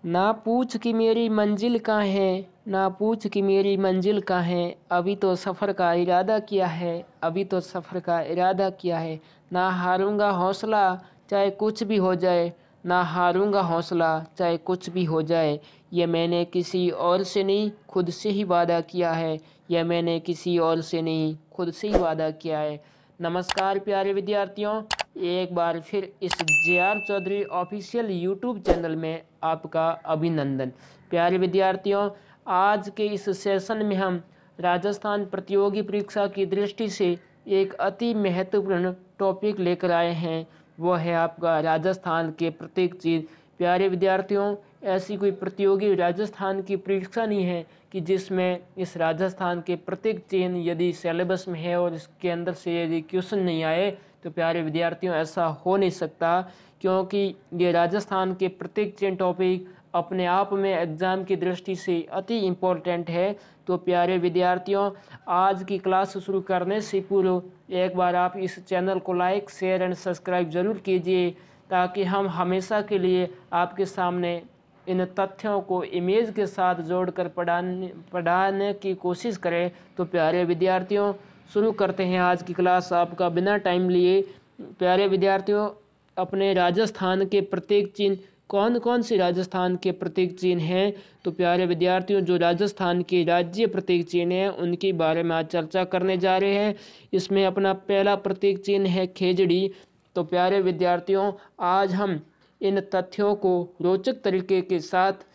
ना पूछ कि मेरी मंजिल कहाँ है, ना पूछ कि मेरी मंजिल कहाँ है। अभी तो सफ़र का इरादा किया है, अभी तो सफ़र का इरादा किया है। ना हारूंगा हौसला चाहे कुछ भी हो जाए, ना हारूंगा हौसला चाहे कुछ भी हो जाए। यह मैंने किसी और से नहीं खुद से ही वादा किया है, यह मैंने किसी और से नहीं खुद से ही वादा किया है। नमस्कार प्यारे विद्यार्थियों, एक बार फिर इस J R. Chaudhary official YouTube channel में आपका अभिनंदन। प्यारे विद्यार्थियों, आज के इस सेशन में हम राजस्थान प्रतियोगी परीक्षा की दृष्टि से एक अति महत्वपूर्ण टॉपिक लेकर आए हैं। वो है आपका राजस्थान के प्रत्येक चीज़। प्यारे विद्यार्थियों, ऐसी कोई प्रतियोगी राजस्थान की परीक्षा नहीं है कि जिसमें इस राजस्थान के प्रत्येक चिन्ह यदि सिलेबस में है और इसके अंदर से यदि क्वेश्चन नहीं आए तो प्यारे विद्यार्थियों ऐसा हो नहीं सकता, क्योंकि ये राजस्थान के प्रत्येक चिन्ह टॉपिक अपने आप में एग्ज़ाम की दृष्टि से अति इम्पोर्टेंट है। तो प्यारे विद्यार्थियों, आज की क्लास शुरू करने से पूर्व एक बार आप इस चैनल को लाइक शेयर एंड सब्सक्राइब ज़रूर कीजिए, ताकि हम हमेशा के लिए आपके सामने इन तथ्यों को इमेज के साथ जोड़कर पढ़ाने की कोशिश करें। तो प्यारे विद्यार्थियों, शुरू करते हैं आज की क्लास आपका बिना टाइम लिए। प्यारे विद्यार्थियों, अपने राजस्थान के प्रत्येक चिन्ह कौन कौन से राजस्थान के प्रतीक चिन्ह हैं? तो प्यारे विद्यार्थियों, जो राजस्थान के राज्य प्रतीक चिन्ह हैं उनके बारे में आज चर्चा करने जा रहे हैं। इसमें अपना पहला प्रतीक चिन्ह है खेजड़ी। तो प्यारे विद्यार्थियों, आज हम इन तथ्यों को रोचक तरीके के साथ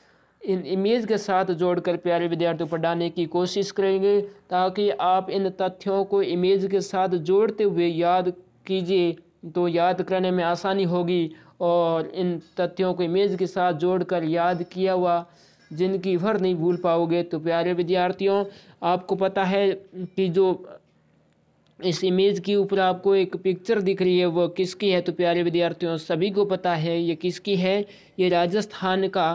इन इमेज के साथ जोड़कर प्यारे विद्यार्थियों पढ़ाने की कोशिश करेंगे, ताकि आप इन तथ्यों को इमेज के साथ जोड़ते हुए याद कीजिए तो याद करने में आसानी होगी, और इन तथ्यों को इमेज के साथ जोड़कर याद किया हुआ जिंदगी भर नहीं भूल पाओगे। तो प्यारे विद्यार्थियों, आपको पता है कि जो इस इमेज के ऊपर आपको एक पिक्चर दिख रही है वो किसकी है? तो प्यारे विद्यार्थियों, सभी को पता है ये किसकी है। ये राजस्थान का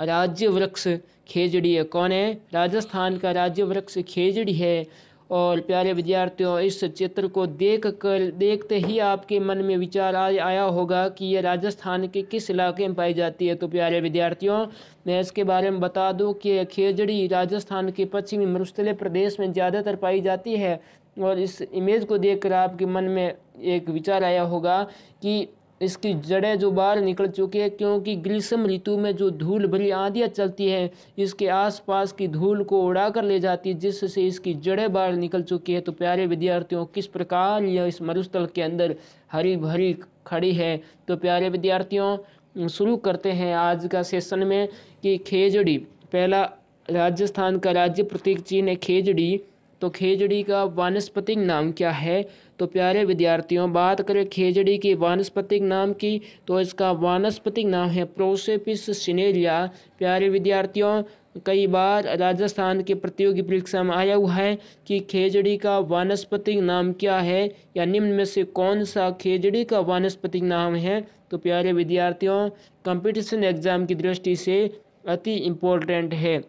राज्य वृक्ष खेजड़ी है। कौन है? राजस्थान का राज्य वृक्ष खेजड़ी है। और प्यारे विद्यार्थियों, इस चित्र को देखते ही आपके मन में विचार आया होगा कि ये राजस्थान के किस इलाके में पाई जाती है। तो प्यारे विद्यार्थियों, मैं इसके बारे में बता दूं कि खेजड़ी राजस्थान के पश्चिमी मरुस्थलीय प्रदेश में ज़्यादातर पाई जाती है। और इस इमेज को देखकर आपके मन में एक विचार आया होगा कि इसकी जड़ें जो बाहर निकल चुकी है, क्योंकि ग्रीष्म ऋतु में जो धूल भरी आंधियाँ चलती है इसके आसपास की धूल को उड़ा कर ले जाती है, जिससे इसकी जड़ें बाहर निकल चुकी है। तो प्यारे विद्यार्थियों, किस प्रकार यह इस मरुस्थल के अंदर हरी भरी खड़ी है। तो प्यारे विद्यार्थियों, शुरू करते हैं आज का सेशन में कि खेजड़ी, पहला राजस्थान का राज्य प्रतीक चिन्ह है खेजड़ी। तो खेजड़ी का वानस्पतिक नाम क्या है? तो प्यारे विद्यार्थियों, बात करें खेजड़ी के वानस्पतिक नाम की तो इसका वानस्पतिक नाम है प्रोसेपिस सिनेरिया। प्यारे विद्यार्थियों, कई बार राजस्थान के प्रतियोगी परीक्षा में आया हुआ है कि खेजड़ी का वानस्पतिक नाम क्या है, या निम्न में से कौन सा खेजड़ी का वानस्पतिक नाम है। तो प्यारे विद्यार्थियों, कंपटीशन एग्जाम की दृष्टि से अति इम्पोर्टेंट है।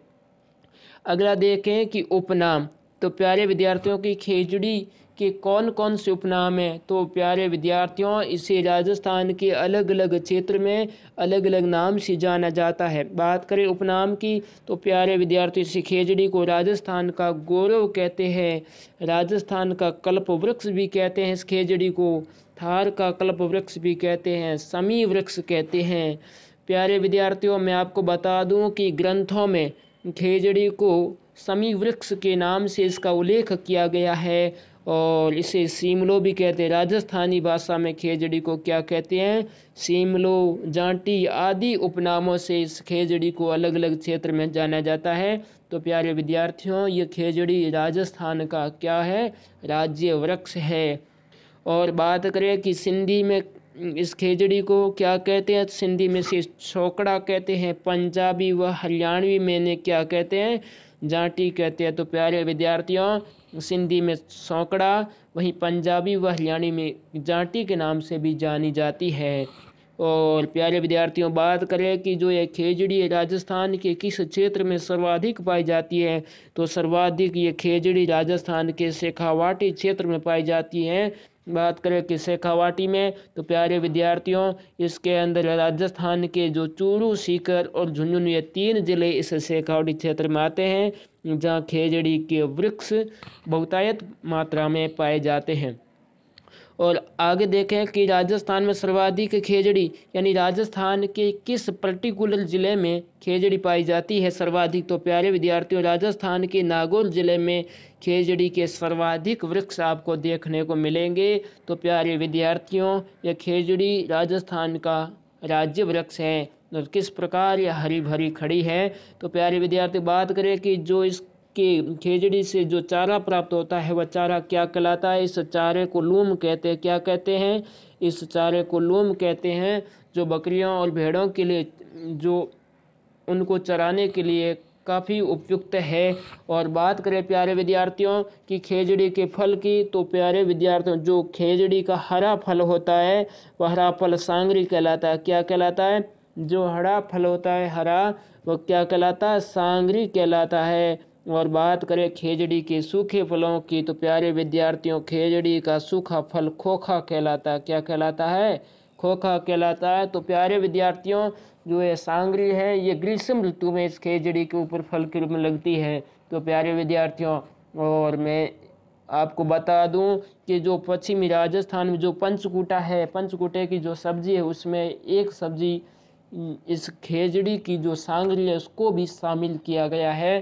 अगला देखें कि उपनाम। तो प्यारे विद्यार्थियों की खेजड़ी के कौन कौन से उपनाम हैं? तो प्यारे विद्यार्थियों, इसे राजस्थान के अलग अलग क्षेत्र में अलग अलग नाम से जाना जाता है। बात करें उपनाम की तो प्यारे विद्यार्थियों, इस खेजड़ी को राजस्थान का गौरव कहते हैं, राजस्थान का कल्प वृक्ष भी कहते हैं, इस खेजड़ी को थार का कल्प वृक्ष भी कहते हैं, समी वृक्ष कहते हैं। प्यारे विद्यार्थियों, मैं आपको बता दूं कि ग्रंथों में खेजड़ी को समी वृक्ष के नाम से इसका उल्लेख किया गया है, और इसे सीमलो भी कहते हैं। राजस्थानी भाषा में खेजड़ी को क्या कहते हैं? सीमलो, जांटी आदि उपनामों से इस खेजड़ी को अलग अलग क्षेत्र में जाना जाता है। तो प्यारे विद्यार्थियों, ये खेजड़ी राजस्थान का क्या है? राज्य वृक्ष है। और बात करें कि सिंधी में इस खेजड़ी को क्या कहते हैं? सिंधी में से छोकड़ा कहते हैं, पंजाबी व हरियाणवी में ने क्या कहते हैं? जाटी कहते हैं। तो प्यारे विद्यार्थियों, सिंधी में सौकड़ा, वहीं पंजाबी व हरियाणवी में जाटी के नाम से भी जानी जाती है। और प्यारे विद्यार्थियों, बात करें कि जो ये खेजड़ी राजस्थान के किस क्षेत्र में सर्वाधिक पाई जाती है, तो सर्वाधिक ये खेजड़ी राजस्थान के शेखावाटी क्षेत्र में पाई जाती है। बात करें कि शेखावाटी में, तो प्यारे विद्यार्थियों इसके अंदर राजस्थान के जो चूरू, सीकर और झुंझुनू ये 3 जिले इस शेखावाटी क्षेत्र में आते हैं, जहाँ खेजड़ी के वृक्ष बहुतायत मात्रा में पाए जाते हैं। और आगे देखें कि राजस्थान में सर्वाधिक खेजड़ी यानी राजस्थान के किस पर्टिकुलर ज़िले में खेजड़ी पाई जाती है सर्वाधिक, तो प्यारे विद्यार्थियों राजस्थान के नागौर ज़िले में खेजड़ी के सर्वाधिक वृक्ष आपको देखने को मिलेंगे। तो प्यारे विद्यार्थियों यह खेजड़ी राजस्थान का राज्य वृक्ष है और किस प्रकार यह हरी भरी खड़ी है। तो प्यारे विद्यार्थी बात करें कि जो इस कि खेजड़ी से जो चारा प्राप्त होता है वह चारा क्या कहलाता है, इस चारे को लूम कहते हैं। क्या कहते हैं, इस चारे को लूम कहते हैं, जो बकरियों और भेड़ों के लिए जो उनको चराने के लिए काफ़ी उपयुक्त है। और बात करें प्यारे विद्यार्थियों कि खेजड़ी के फल की, तो प्यारे विद्यार्थियों जो खेजड़ी का हरा फल होता है वह हरा फल सांगरी कहलाता है। क्या कहलाता है, जो हरा फल होता है हरा वह क्या कहलाता है, सांगरी कहलाता है। और बात करें खेजड़ी के सूखे फलों की, तो प्यारे विद्यार्थियों खेजड़ी का सूखा फल खोखा कहलाता है। क्या कहलाता है, खोखा कहलाता है। तो प्यारे विद्यार्थियों जो ये सांगरी है ये ग्रीष्म ऋतु में इस खेजड़ी के ऊपर फल के रूप में लगती है। तो प्यारे विद्यार्थियों और मैं आपको बता दूं कि जो पश्चिमी राजस्थान में जो पंचकूटा है, पंचकूटे की जो सब्जी है उसमें एक सब्जी इस खेजड़ी की जो सांगरी है उसको भी शामिल किया गया है।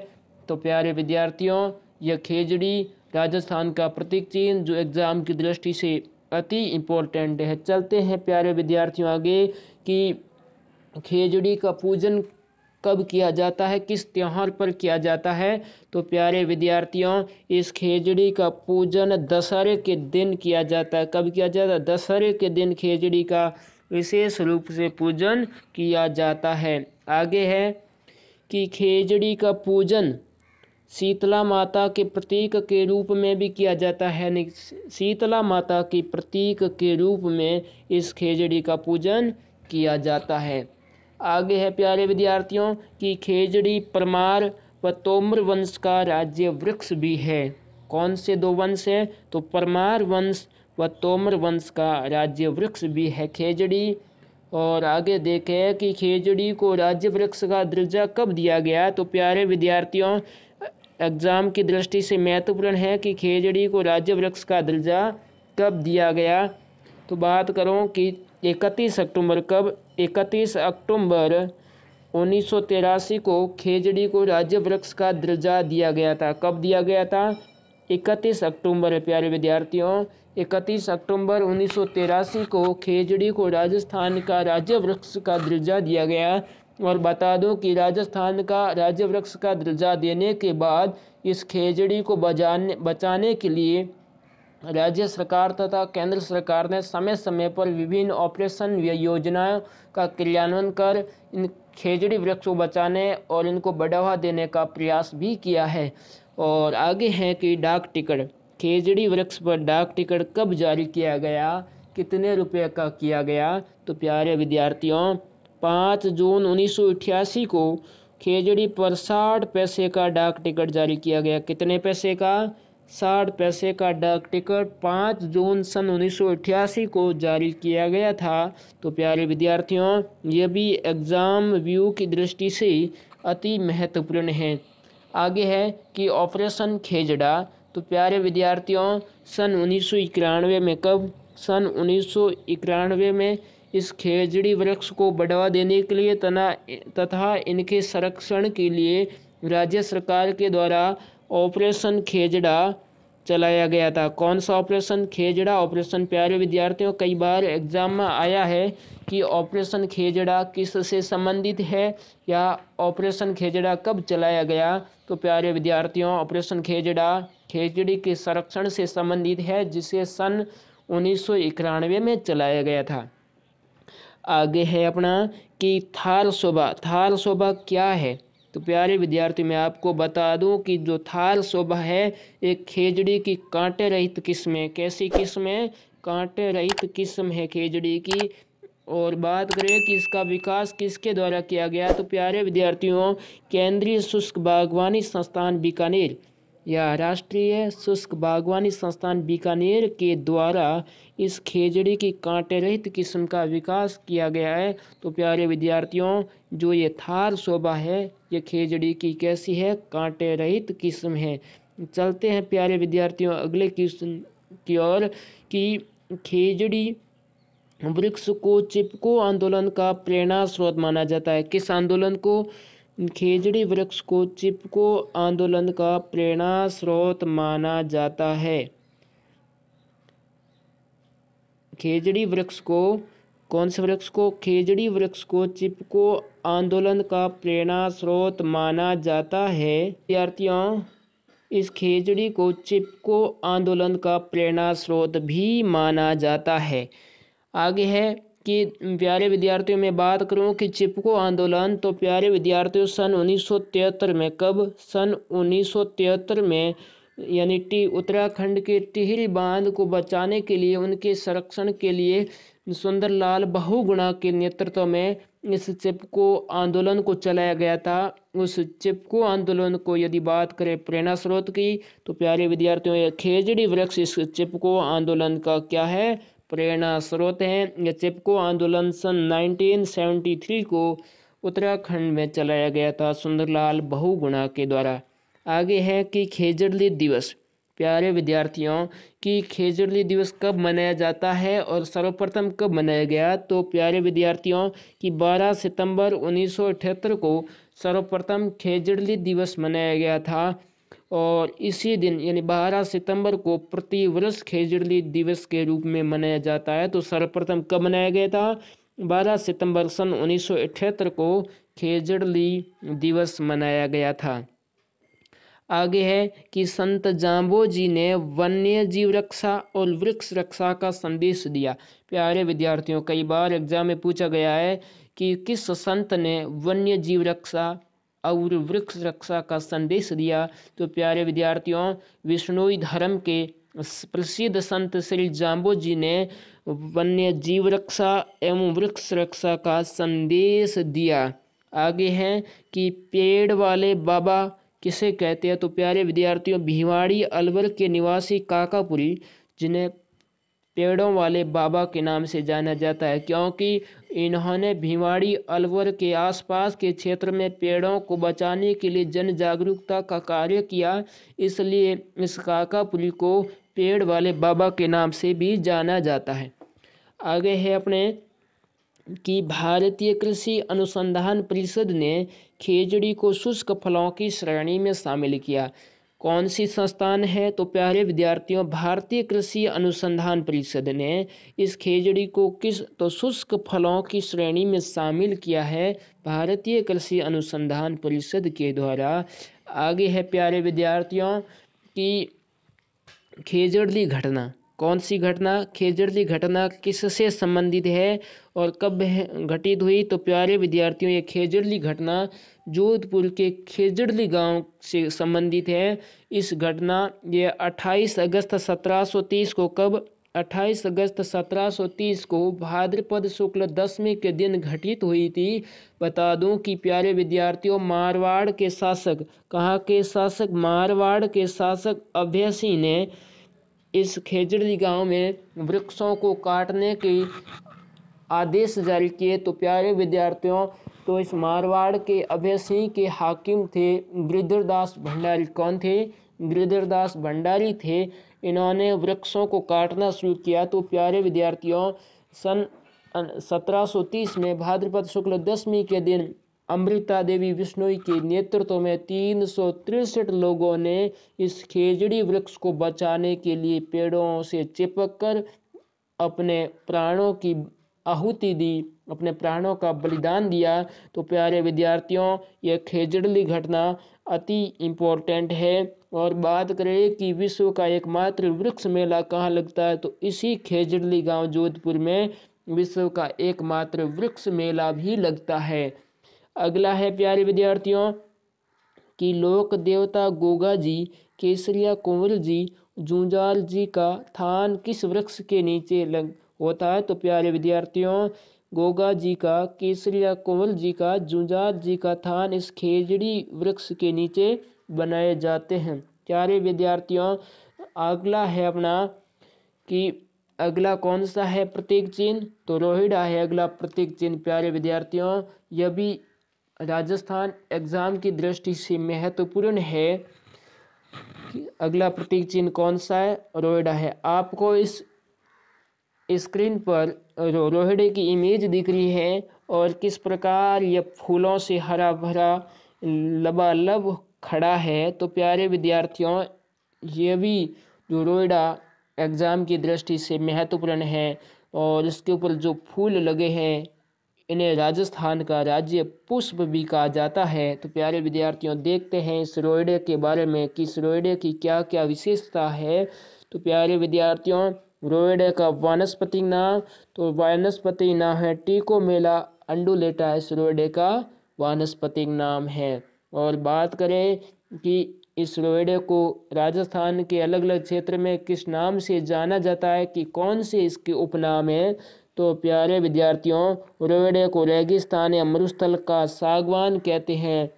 तो प्यारे विद्यार्थियों यह खेजड़ी राजस्थान का प्रतीक चिन्ह जो एग्ज़ाम की दृष्टि से अति इम्पोर्टेंट है। चलते हैं प्यारे विद्यार्थियों आगे कि खेजड़ी का पूजन कब किया जाता है, किस त्यौहार पर किया जाता है। तो प्यारे विद्यार्थियों इस खेजड़ी का पूजन दशहरे के दिन किया जाता है। कब किया जाता है, दशहरे के दिन खेजड़ी का विशेष रूप से पूजन किया जाता है। आगे है कि खेजड़ी का पूजन शीतला माता के प्रतीक के रूप में भी किया जाता है। शीतला माता के प्रतीक के रूप में इस खेजड़ी का पूजन किया जाता है। आगे है प्यारे विद्यार्थियों कि खेजड़ी परमार व तोमर वंश का राज्य वृक्ष भी है। कौन से 2 वंश है, तो परमार वंश व तोमर वंश का राज्य वृक्ष भी है खेजड़ी। और आगे देखें कि खेजड़ी को राज्य वृक्ष का दर्जा कब दिया गया। तो प्यारे विद्यार्थियों एग्ज़ाम की दृष्टि से महत्वपूर्ण है कि खेजड़ी को राज्य वृक्ष का दर्जा कब दिया गया। तो बात करूं कि 31 अक्टूबर कब, 31 अक्टूबर 1983 को खेजड़ी को राज्य वृक्ष का दर्जा दिया गया था। कब दिया गया था, 31 अक्टूबर प्यारे विद्यार्थियों 31 अक्टूबर 1983 को खेजड़ी को राजस्थान का राज्य वृक्ष का दर्जा दिया गया। और बता दूं कि राजस्थान का राज्य वृक्ष का दर्जा देने के बाद इस खेजड़ी को बचाने के लिए राज्य सरकार तथा केंद्र सरकार ने समय समय पर विभिन्न ऑपरेशन व योजनाओं का क्रियान्वयन कर इन खेजड़ी वृक्ष को बचाने और इनको बढ़ावा देने का प्रयास भी किया है। और आगे है कि डाक टिकट, खेजड़ी वृक्ष पर डाक टिकट कब जारी किया गया, कितने रुपए का किया गया। तो प्यारे विद्यार्थियों 5 जून 1988 को खेजड़ी पर 60 पैसे का डाक टिकट जारी किया गया। कितने पैसे का, 60 पैसे का डाक टिकट 5 जून सन 1988 को जारी किया गया था। तो प्यारे विद्यार्थियों ये भी एग्ज़ाम व्यू की दृष्टि से अति महत्वपूर्ण है। आगे है कि ऑपरेशन खेजड़ा, तो प्यारे विद्यार्थियों सन 1991 में कब, सन 1991 में इस खेजड़ी वृक्ष को बढ़ावा देने के लिए तथा इनके संरक्षण के लिए राज्य सरकार के द्वारा ऑपरेशन खेजड़ा चलाया गया था। कौन सा ऑपरेशन खेजड़ा ऑपरेशन। प्यारे विद्यार्थियों कई बार एग्जाम में आया है कि ऑपरेशन खेजड़ा किससे संबंधित है या ऑपरेशन खेजड़ा कब चलाया गया। तो प्यारे विद्यार्थियों ऑपरेशन खेजड़ा खेजड़ी के संरक्षण से संबंधित है जिसे सन 1991 में चलाया गया था। आगे है अपना कि थार शोभा, थार शोभा क्या है। तो प्यारे विद्यार्थी मैं आपको बता दूं कि जो थार शोभा है एक खेजड़ी की कांटे रहित किस्म है। कैसी किस्म है, कांटे रहित किस्म है खेजड़ी की। और बात करें कि इसका विकास किसके द्वारा किया गया, तो प्यारे विद्यार्थियों केंद्रीय शुष्क बागवानी संस्थान बीकानेर या राष्ट्रीय शुष्क बागवानी संस्थान बीकानेर के द्वारा इस खेजड़ी की कांटे रहित किस्म का विकास किया गया है। तो प्यारे विद्यार्थियों, जो ये थार शोभा है ये खेजड़ी की कैसी है? कांटे रहित किस्म है। चलते हैं प्यारे विद्यार्थियों अगले क्वेश्चन की ओर कि खेजड़ी वृक्ष को चिपको आंदोलन का प्रेरणा स्रोत माना जाता है। किस आंदोलन को? खेजड़ी वृक्ष को चिपको आंदोलन का प्रेरणा स्रोत माना जाता है। खेजड़ी वृक्ष को, कौन से वृक्ष को? खेजड़ी वृक्ष को चिपको आंदोलन का प्रेरणा स्रोत माना जाता है। विद्यार्थियों, इस खेजड़ी को चिपको आंदोलन का प्रेरणा स्रोत भी माना जाता है। आगे है कि प्यारे विद्यार्थियों में बात करूं कि चिपको आंदोलन, तो प्यारे विद्यार्थियों सन 1973 में, कब? सन 1973 में, यानी उत्तराखंड के टिहरी बांध को बचाने के लिए, उनके संरक्षण के लिए सुंदरलाल बहुगुणा के नेतृत्व में इस चिपको आंदोलन को चलाया गया था। उस चिपको आंदोलन को यदि बात करें प्रेरणा स्रोत की, तो प्यारे विद्यार्थियों ये खेजड़ी वृक्ष इस चिपको आंदोलन का क्या है? प्रेरणा स्रोत हैं। यह चिपको आंदोलन सन 1973 को उत्तराखंड में चलाया गया था सुंदरलाल बहुगुणा के द्वारा। आगे है कि खेजड़ली दिवस। प्यारे विद्यार्थियों, कि खेजड़ली दिवस कब मनाया जाता है और सर्वप्रथम कब मनाया गया? तो प्यारे विद्यार्थियों कि 12 सितंबर 1978 को सर्वप्रथम खेजड़ली दिवस मनाया गया था और इसी दिन यानी 12 सितंबर को प्रतिवर्ष खेजड़ली दिवस के रूप में मनाया जाता है। तो सर्वप्रथम कब मनाया गया था? 12 सितंबर सन 1978 को खेजड़ली दिवस मनाया गया था। आगे है कि संत जाम्बो जी ने वन्य जीव रक्षा और वृक्ष रक्षा का संदेश दिया। प्यारे विद्यार्थियों, कई बार एग्जाम में पूछा गया है कि किस संत ने वन्य जीव रक्षा और वृक्ष रक्षा का संदेश दिया? तो प्यारे विद्यार्थियों, विष्णुई धर्म के प्रसिद्ध संत श्री जाम्बो जी ने वन्य जीव रक्षा एवं वृक्ष रक्षा का संदेश दिया। आगे है कि पेड़ वाले बाबा किसे कहते हैं? तो प्यारे विद्यार्थियों, भिवाड़ी अलवर के निवासी काकापुरी, जिन्हें पेड़ों वाले बाबा के नाम से जाना जाता है, क्योंकि इन्होंने भिवाड़ी अलवर के आसपास के क्षेत्र में पेड़ों को बचाने के लिए जन जागरूकता का कार्य किया, इसलिए इस काकापुरी को पेड़ वाले बाबा के नाम से भी जाना जाता है। आगे है अपने कि भारतीय कृषि अनुसंधान परिषद ने खेजड़ी को शुष्क फलों की श्रेणी में शामिल किया। कौन सी संस्थान है? तो प्यारे विद्यार्थियों, भारतीय कृषि अनुसंधान परिषद ने इस खेजड़ी को तो शुष्क फलों की श्रेणी में शामिल किया है भारतीय कृषि अनुसंधान परिषद के द्वारा। आगे है प्यारे विद्यार्थियों कि खेजड़ली घटना, कौन सी घटना? खेजड़ली घटना किससे संबंधित है और कब घटित हुई? तो प्यारे विद्यार्थियों, ये खेजड़ली घटना जोधपुर के खेजड़ली गांव से संबंधित है। इस घटना ये 28 अगस्त 1730 को, कब? 28 अगस्त 1730 को भाद्रपद शुक्ल दशमी के दिन घटित हुई थी। बता दूं कि प्यारे विद्यार्थियों, मारवाड़ के शासक, कहाँ के शासक? मारवाड़ के शासक अभय सिंह ने इस खेजड़ी गांव में वृक्षों को काटने के आदेश जारी किए। तो प्यारे विद्यार्थियों, तो इस मारवाड़ के अभय सिंह के हाकिम थे गिरिधरदास भंडारी। कौन थे? गिरिधरदास भंडारी थे। इन्होंने वृक्षों को काटना शुरू किया। तो प्यारे विद्यार्थियों, सन 1730 में भाद्रपद शुक्ल दशमी के दिन अमृता देवी बिश्नोई के नेतृत्व में 363 लोगों ने इस खेजड़ी वृक्ष को बचाने के लिए पेड़ों से चिपककर अपने प्राणों की आहुति दी, अपने प्राणों का बलिदान दिया। तो प्यारे विद्यार्थियों, यह खेजड़ली घटना अति इम्पोर्टेंट है। और बात करें कि विश्व का एकमात्र वृक्ष मेला कहाँ लगता है, तो इसी खेजड़ली गांव जोधपुर में विश्व का एकमात्र वृक्ष मेला भी लगता है। अगला है प्यारे विद्यार्थियों कि लोक देवता गोगा जी, केसरिया कुंवर जी, जूंजार जी का थान किस वृक्ष के नीचे होता है? तो प्यारे विद्यार्थियों, गोगा जी का, केसरिया कुंवर जी का, जूंजार जी का थान इस खेजड़ी वृक्ष के नीचे बनाए जाते हैं। प्यारे विद्यार्थियों, अगला है अपना कि अगला कौन सा है प्रतीक चिन्ह, तो रोहिड़ा है अगला प्रतीक चिन्ह। प्यारे विद्यार्थियों, यह भी राजस्थान एग्जाम की दृष्टि से महत्वपूर्ण है कि अगला प्रतीक चिन्ह कौन सा है, रोहिड़ा है। आपको इस स्क्रीन पर रोहिड़े की इमेज दिख रही है और किस प्रकार यह फूलों से हरा भरा लबालब खड़ा है। तो प्यारे विद्यार्थियों, ये भी जो रोहिड़ा एग्ज़ाम की दृष्टि से महत्वपूर्ण है और इसके ऊपर जो फूल लगे हैं इन्हें राजस्थान का राज्य पुष्प भी कहा जाता है। तो प्यारे विद्यार्थियों, देखते हैं इस रोहिड़े के बारे में कि इस रोहिड़े की क्या क्या विशेषता है। तो प्यारे विद्यार्थियों, रोहिड़े का वानस्पतिक नाम, तो वानस्पतिक नाम है टिकोमेला अंडुलेटा, इस रोहिड़े का वानस्पतिक नाम है। और बात करें कि इस रोहिड़े को राजस्थान के अलग अलग क्षेत्र में किस नाम से जाना जाता है, कि कौन से इसके उपनाम है, तो प्यारे विद्यार्थियों, रोहिड़े को रेगिस्तान या मरुस्थल का सागवान कहते हैं,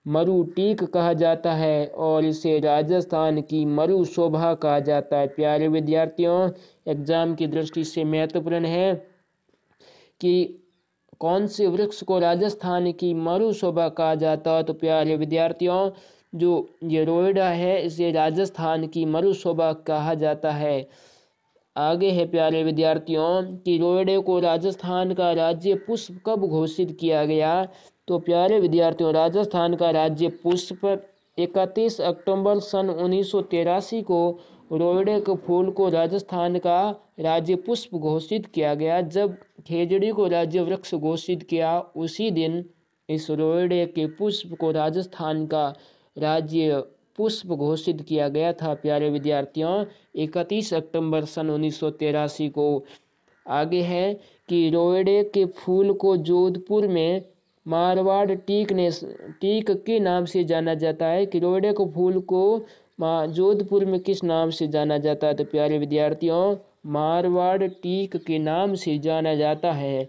मरु टीक कहा जाता है और इसे राजस्थान की मरु शोभा कहा जाता है। प्यारे विद्यार्थियों, एग्जाम की दृष्टि से महत्वपूर्ण है कि कौन से वृक्ष को राजस्थान की मरु शोभा कहा जाता है। तो प्यारे विद्यार्थियों, जो ये रोहिड़ा है इसे राजस्थान की मरु शोभा कहा जाता है। आगे है प्यारे विद्यार्थियों कि रोहिड़े को राजस्थान का राज्य पुष्प कब घोषित किया गया। तो प्यारे विद्यार्थियों, राजस्थान का राज्य पुष्प 31 अक्टूबर सन 1983 को रोहिड़े के फूल को राजस्थान का राज्य पुष्प घोषित किया गया। जब खेजड़ी को राज्य वृक्ष घोषित किया उसी दिन इस रोहिड़े के पुष्प को राजस्थान का राज्य पुष्प घोषित किया गया था। प्यारे विद्यार्थियों, 31 अक्टूबर सन 1983 को। आगे है कि रोहिड़े के फूल को जोधपुर में मारवाड़ टीक के नाम से जाना जाता है, कि रोहिड़े के फूल को जोधपुर में किस नाम से जाना जाता है। तो प्यारे विद्यार्थियों, मारवाड़ टीक के नाम से जाना जाता है।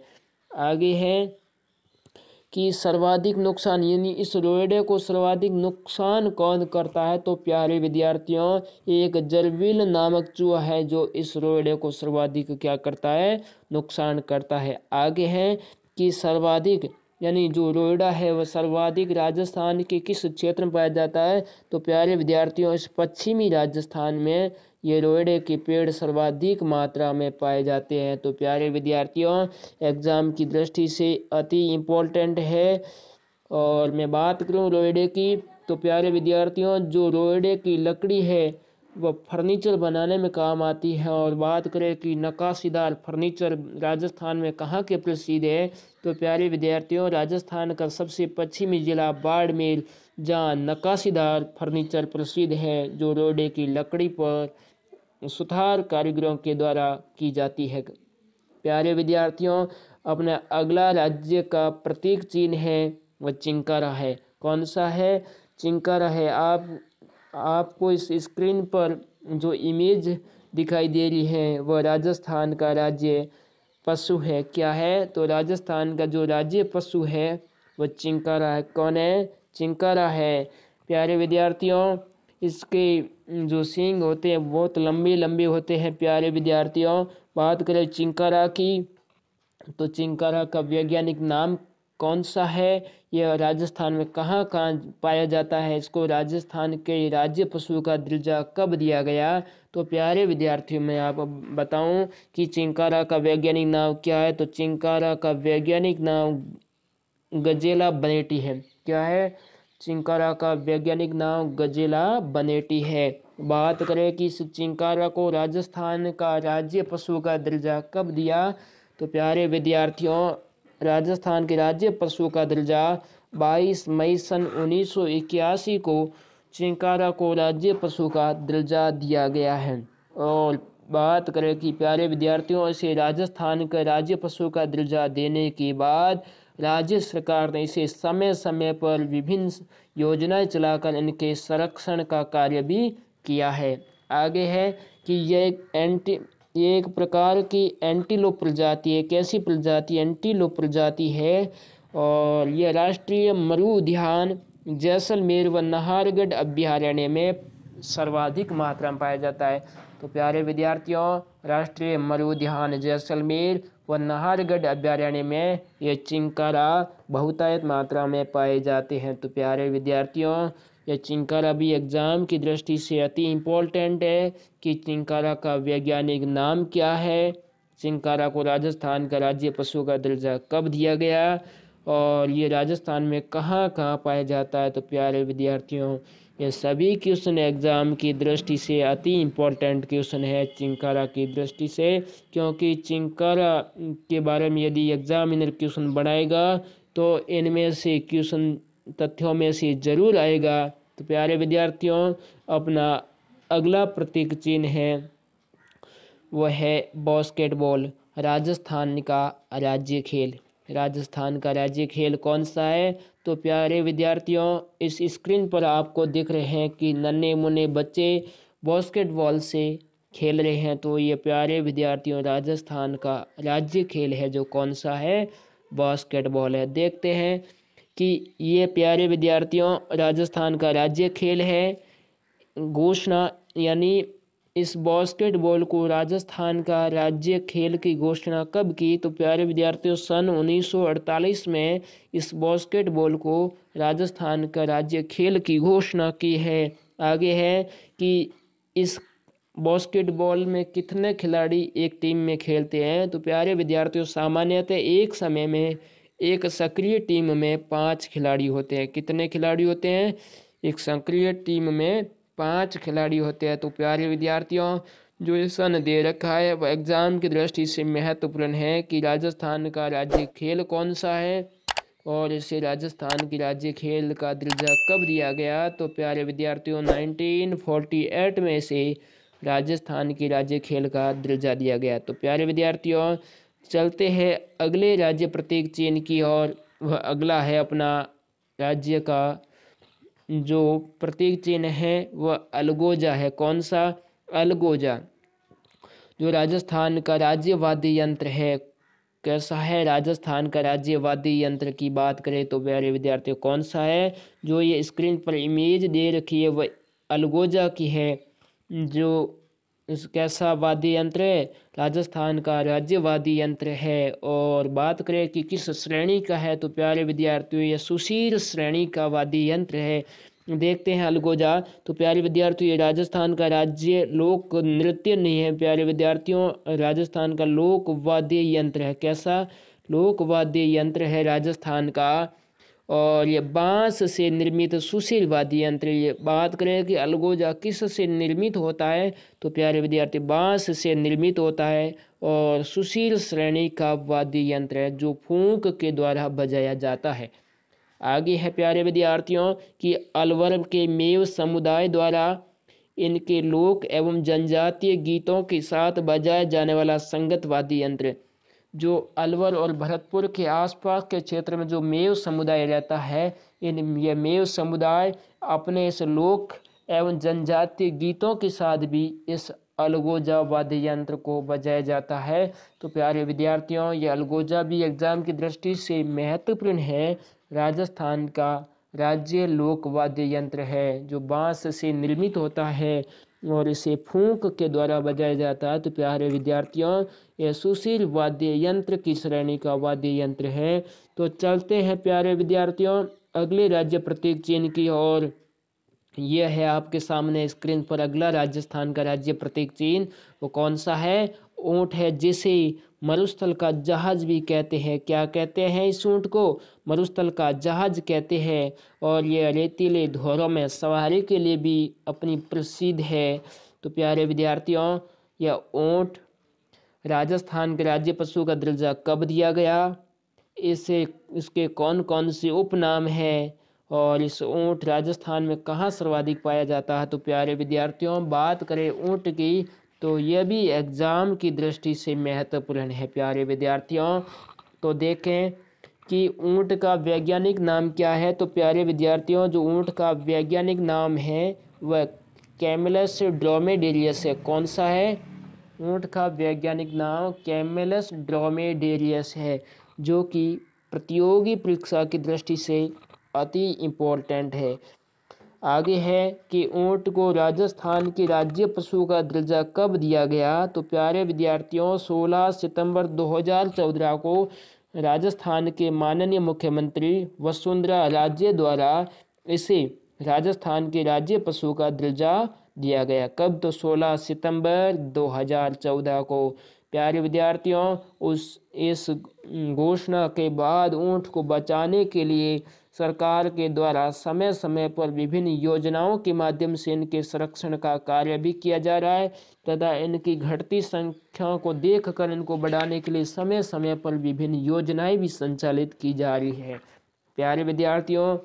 आगे है कि सर्वाधिक नुकसान, यानी इस रोहिड़े को सर्वाधिक नुकसान कौन करता है। तो प्यारे विद्यार्थियों, एक जरबिल नामक चूहा है जो इस रोहिड़े को सर्वाधिक क्या करता है, नुकसान करता है। आगे है कि सर्वाधिक, यानी जो रोहिड़ा है वह सर्वाधिक राजस्थान के किस क्षेत्र में पाया जाता है। तो प्यारे विद्यार्थियों, इस पश्चिमी राजस्थान में ये रोहिड़े के पेड़ सर्वाधिक मात्रा में पाए जाते हैं। तो प्यारे विद्यार्थियों, एग्ज़ाम की दृष्टि से अति इम्पोर्टेंट है। और मैं बात करूं रोहिड़े की, तो प्यारे विद्यार्थियों, जो रोहिड़े की लकड़ी है वह फर्नीचर बनाने में काम आती है। और बात करें कि नक्काशीदार फर्नीचर राजस्थान में कहाँ के प्रसिद्ध है, तो प्यारे विद्यार्थियों, राजस्थान का सबसे पश्चिमी जिला बाड़मेर, जहाँ नक्काशीदार फर्नीचर प्रसिद्ध है, जो रोहिड़े की लकड़ी पर सुथार कारीगरों के द्वारा की जाती है। प्यारे विद्यार्थियों, अपना अगला राज्य का प्रतीक चिन्ह है वह चिंकारा है। कौन सा है, चिंकारा है। आपको इस स्क्रीन पर जो इमेज दिखाई दे रही है वह राजस्थान का राज्य पशु है। क्या है, तो राजस्थान का जो राज्य पशु है वह चिंकारा है। कौन है, चिंकारा है। प्यारे विद्यार्थियों, इसके जो सींग होते हैं बहुत लंबे लंबे होते हैं। प्यारे विद्यार्थियों, बात करें चिंकारा की, तो चिंकारा का वैज्ञानिक नाम कौन सा है, यह राजस्थान में कहाँ कहाँ पाया जाता है, इसको राजस्थान के राज्य पशु का दर्जा कब दिया गया। तो प्यारे विद्यार्थियों, मैं आपको बताऊं कि चिंकारा का वैज्ञानिक नाम क्या है। तो चिंकारा का वैज्ञानिक नाम गजेला बनेटी है। क्या है, चिंकारा का वैज्ञानिक नाम गजेला बनेटी है। बात करें कि इस चिंकारा को राजस्थान का राज्य पशु का दर्जा कब दिया, तो प्यारे विद्यार्थियों, राजस्थान के राज्य पशु का दर्जा 22 मई सन 1981 को चिंकारा को राज्य पशु का दर्जा दिया गया है। और बात करें कि प्यारे विद्यार्थियों, इसे राजस्थान का राज्य पशु का दर्जा देने के बाद राज्य सरकार ने इसे समय समय पर विभिन्न योजनाएं चलाकर इनके संरक्षण का कार्य भी किया है। आगे है कि यह एक प्रकार की एंटीलोप प्रजाति है। कैसी प्रजाति, एंटीलोप प्रजाति है। और यह राष्ट्रीय मरु उद्यान जैसलमेर व नाहरगढ़ अभ्यारण्य में सर्वाधिक मात्रा में पाया जाता है। तो प्यारे विद्यार्थियों, राष्ट्रीय मरुउद्यान जैसलमेर व नाहरगढ़ अभ्यारण्य में ये चिंकारा बहुतायत मात्रा में पाए जाते हैं। तो प्यारे विद्यार्थियों, यह चिंकारा भी एग्जाम की दृष्टि से अति इम्पोर्टेंट है कि चिंकारा का वैज्ञानिक नाम क्या है, चिंकारा को राजस्थान का राज्य पशु का दर्जा कब दिया गया और ये राजस्थान में कहाँ कहाँ पाया जाता है। तो प्यारे विद्यार्थियों, ये सभी क्वेश्चन एग्जाम की दृष्टि से अति इम्पोर्टेंट क्वेश्चन है चिंकारा की दृष्टि से, क्योंकि चिंकारा के बारे में यदि एग्जामिनर क्वेश्चन बनाएगा तो इनमें से क्वेश्चन तथ्यों में से जरूर आएगा। तो प्यारे विद्यार्थियों, अपना अगला प्रतीक चिन्ह है वह है बास्केटबॉल। राजस्थान का राज्य खेल, राजस्थान का राज्य खेल कौन सा है? तो प्यारे विद्यार्थियों, इस स्क्रीन पर आपको दिख रहे हैं कि नन्हे मुन्ने बच्चे बास्केटबॉल से खेल रहे हैं। तो ये प्यारे विद्यार्थियों राजस्थान का राज्य खेल है जो कौन सा है? बास्केटबॉल है। देखते हैं कि ये प्यारे विद्यार्थियों राजस्थान का राज्य खेल है। घोषणा यानी इस बास्केटबॉल को राजस्थान का राज्य खेल की घोषणा कब की? तो प्यारे विद्यार्थियों सन 1948 में इस बास्केटबॉल को राजस्थान का राज्य खेल की घोषणा की है। आगे है कि इस बास्केटबॉल में कितने खिलाड़ी एक टीम में खेलते हैं? तो प्यारे विद्यार्थियों सामान्यतः एक समय में एक सक्रिय टीम में 5 खिलाड़ी होते हैं। कितने खिलाड़ी होते हैं? एक सक्रिय टीम में 5 खिलाड़ी होते हैं। तो प्यारे विद्यार्थियों, जो ये सन दे रखा है वह एग्जाम की दृष्टि से महत्वपूर्ण है कि राजस्थान का राज्य खेल कौन सा है और इसे राजस्थान की राज्य खेल का दर्जा कब दिया गया। तो प्यारे विद्यार्थियों 1948 में से राजस्थान की राज्य खेल का दर्जा दिया गया। तो प्यारे विद्यार्थियों, चलते हैं अगले राज्य प्रतीक चिन्ह की और वह अगला है अपना राज्य का जो प्रतीक चिन्ह है वह अलगोजा है। कौन सा? अलगोजा, जो राजस्थान का राज्य वाद्य यंत्र है। कैसा है राजस्थान का राज्य वाद्य यंत्र की बात करें तो प्यारे विद्यार्थियों कौन सा है? जो ये स्क्रीन पर इमेज दे रखी है वह अलगोजा की है। जो कैसा वाद्य यंत्र है? राजस्थान का राज्य वाद्य यंत्र है। और बात करें कि किस श्रेणी का है तो प्यारे विद्यार्थियों यह सुशील श्रेणी का वाद्य यंत्र है। देखते हैं अलगोजा। तो प्यारे विद्यार्थियों, ये राजस्थान का राज्य लोक नृत्य नहीं है प्यारे विद्यार्थियों, राजस्थान का लोक वाद्य यंत्र है। कैसा? लोक वाद्य यंत्र है राजस्थान का। और ये बांस से निर्मित सुशील वाद्य यंत्र। ये बात करें कि अलगोजा किस से निर्मित होता है तो प्यारे विद्यार्थी बांस से निर्मित होता है और सुशील श्रेणी का वाद्य यंत्र है जो फूंक के द्वारा बजाया जाता है। आगे है प्यारे विद्यार्थियों कि अलवर के मेव समुदाय द्वारा इनके लोक एवं जनजातीय गीतों के साथ बजाया जाने वाला संगत वाद्य यंत्र। जो अलवर और भरतपुर के आसपास के क्षेत्र में जो मेव समुदाय रहता है, ये मेव समुदाय अपने इस लोक एवं जनजातीय गीतों के साथ भी इस अलगोजा वाद्य यंत्र को बजाया जाता है। तो प्यारे विद्यार्थियों, ये अलगोजा भी एग्जाम की दृष्टि से महत्वपूर्ण है। राजस्थान का राज्य लोक वाद्य यंत्र है जो बांस से निर्मित होता है और इसे फूंक के द्वारा बजाया जाता है। तो प्यारे विद्यार्थियों, यह सुशील वाद्य यंत्र की श्रेणी का वाद्य यंत्र है। तो चलते हैं प्यारे विद्यार्थियों अगले राज्य प्रतीक चिन्ह की ओर। यह है आपके सामने स्क्रीन पर अगला राजस्थान का राज्य प्रतीक चिन्ह। वो कौन सा है? ऊंट है, जिसे मरुस्थल का जहाज भी कहते हैं। क्या कहते हैं इस ऊंट को? मरुस्थल का जहाज कहते हैं। और यह रेतीले धोरों में सवारी के लिए भी अपनी प्रसिद्ध है। तो प्यारे विद्यार्थियों, यह ऊंट राजस्थान के राज्य पशु का दर्जा कब दिया गया? इसके कौन कौन से उपनाम हैं और इस ऊंट राजस्थान में कहाँ सर्वाधिक पाया जाता है? तो प्यारे विद्यार्थियों, बात करें ऊंट की तो यह भी एग्जाम की दृष्टि से महत्वपूर्ण है प्यारे विद्यार्थियों। तो देखें कि ऊंट का वैज्ञानिक नाम क्या है। तो प्यारे विद्यार्थियों, जो ऊंट का वैज्ञानिक नाम है वह कैमेलस ड्रोमेडेरियस है। कौन सा है? ऊंट का वैज्ञानिक नाम कैमेलस ड्रोमेडेरियस है, जो कि प्रतियोगी परीक्षा की दृष्टि से अति इम्पोर्टेंट है। आगे है कि ऊंट को राजस्थान के राज्य पशु का दर्जा कब दिया गया? तो प्यारे विद्यार्थियों 16 सितंबर 2014 को राजस्थान के माननीय मुख्यमंत्री वसुंधरा राजे द्वारा इसे राजस्थान के राज्य पशु का दर्जा दिया गया। कब? तो 16 सितंबर 2014 को। प्यारे विद्यार्थियों इस घोषणा के बाद ऊंट को बचाने के लिए सरकार के द्वारा समय समय पर विभिन्न योजनाओं के माध्यम से इनके संरक्षण का कार्य भी किया जा रहा है तथा इनकी घटती संख्या को देखकर इनको बढ़ाने के लिए समय समय पर विभिन्न योजनाएं भी संचालित की जा रही है। प्यारे विद्यार्थियों,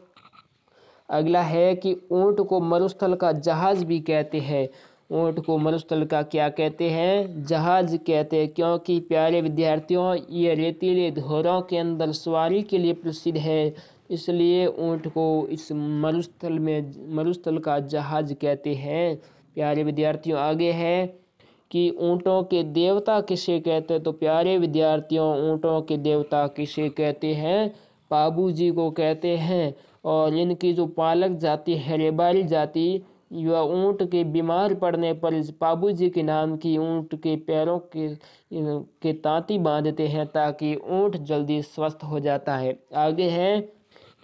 अगला है कि ऊंट को मरुस्थल का जहाज भी कहते हैं। ऊंट को मरुस्थल का क्या कहते हैं? जहाज कहते हैं, क्योंकि प्यारे विद्यार्थियों ये रेतीले धोरों के अंदर सवारी के लिए प्रसिद्ध है, इसलिए ऊंट को इस मरुस्थल का जहाज कहते हैं। प्यारे विद्यार्थियों, आगे है कि ऊंटों के देवता किसे कहते हैं? तो प्यारे विद्यार्थियों ऊंटों के देवता किसे कहते हैं? पाबू जी को कहते हैं। और इनकी जो पालक जाति है रेबारी जाति, यह ऊंट के बीमार पड़ने पर पाबू जी के नाम की ऊंट के पैरों के तांती बांधते हैं ताकि ऊंट जल्दी स्वस्थ हो जाता है। आगे है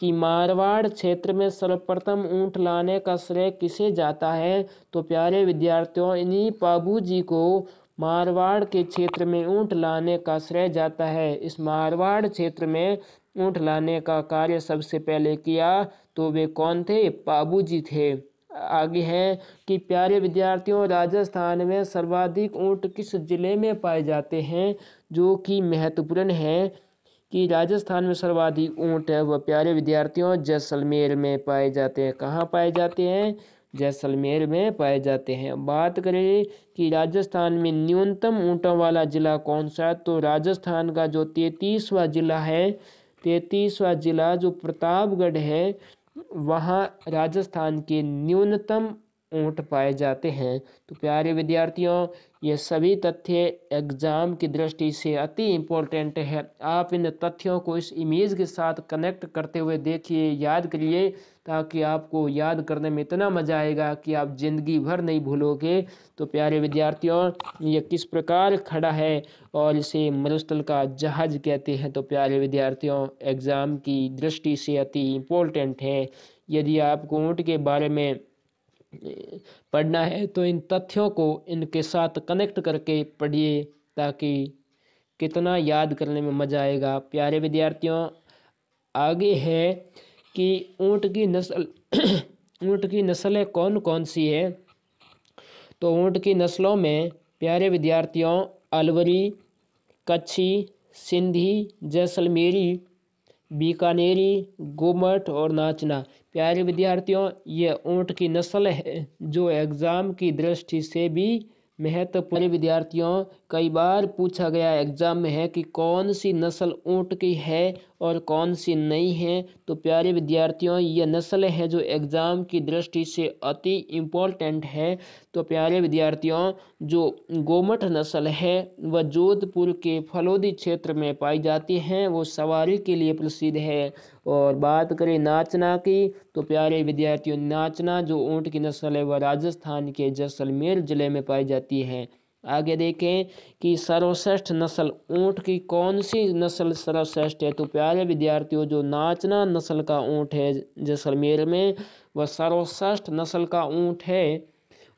कि मारवाड़ क्षेत्र में सर्वप्रथम ऊंट लाने का श्रेय किसे जाता है? तो प्यारे विद्यार्थियों इन्हीं पाबू जी को मारवाड़ के क्षेत्र में ऊंट लाने का श्रेय जाता है। इस मारवाड़ क्षेत्र में ऊंट लाने का कार्य सबसे पहले किया तो वे कौन थे? पाबू जी थे। आगे है कि प्यारे विद्यार्थियों राजस्थान में सर्वाधिक ऊंट किस जिले में पाए जाते हैं? जो कि महत्वपूर्ण है कि राजस्थान में सर्वाधिक ऊंट है वह प्यारे विद्यार्थियों जैसलमेर में पाए जाते हैं। कहाँ पाए जाते हैं? जैसलमेर में पाए जाते हैं। बात करें कि राजस्थान में न्यूनतम ऊंटों वाला जिला कौन सा है? तो राजस्थान का जो 33वां जिला है, 33वां जिला जो प्रतापगढ़ है, वहाँ राजस्थान के न्यूनतम ऊंट पाए जाते हैं। तो प्यारे विद्यार्थियों ये सभी तथ्य एग्जाम की दृष्टि से अति इम्पोर्टेंट है। आप इन तथ्यों को इस इमेज के साथ कनेक्ट करते हुए देखिए, याद करिए, ताकि आपको याद करने में इतना मजा आएगा कि आप जिंदगी भर नहीं भूलोगे। तो प्यारे विद्यार्थियों ये किस प्रकार खड़ा है और इसे मरुस्थल का जहाज कहते हैं। तो प्यारे विद्यार्थियों एग्जाम की दृष्टि से अति इम्पोर्टेंट है। यदि आपको ऊंट के बारे में पढ़ना है तो इन तथ्यों को इनके साथ कनेक्ट करके पढ़िए, ताकि कितना याद करने में मजा आएगा। प्यारे विद्यार्थियों आगे है कि ऊंट की नस्ल ऊंट की नस्लें कौन कौन सी है? तो ऊंट की नस्लों में प्यारे विद्यार्थियों अलवरी, कच्छी, सिंधी, जैसलमेरी, बीकानेरी, गोमट और नाचना। प्यारे विद्यार्थियों ये ऊंट की नस्ल है जो एग्ज़ाम की दृष्टि से भी महत्वपूर्ण। विद्यार्थियों कई बार पूछा गया एग्जाम में है कि कौन सी नस्ल ऊंट की है और कौन सी नहीं है। तो प्यारे विद्यार्थियों ये नस्ल है जो एग्जाम की दृष्टि से अति इम्पोर्टेंट है। तो प्यारे विद्यार्थियों जो गोमट नस्ल है वह जोधपुर के फलोदी क्षेत्र में पाई जाती हैं, वो सवारी के लिए प्रसिद्ध है। और बात करें नाचना की तो प्यारे विद्यार्थियों नाचना जो ऊंट की नस्ल है वह राजस्थान के जैसलमेर जिले में पाई जाती है। आगे देखें कि सर्वश्रेष्ठ नस्ल ऊंट की कौन सी नस्ल सर्वश्रेष्ठ है? तो प्यारे विद्यार्थियों जो नाचना नस्ल का ऊंट है जैसलमेर में वह सर्वश्रेष्ठ नस्ल का ऊंट है।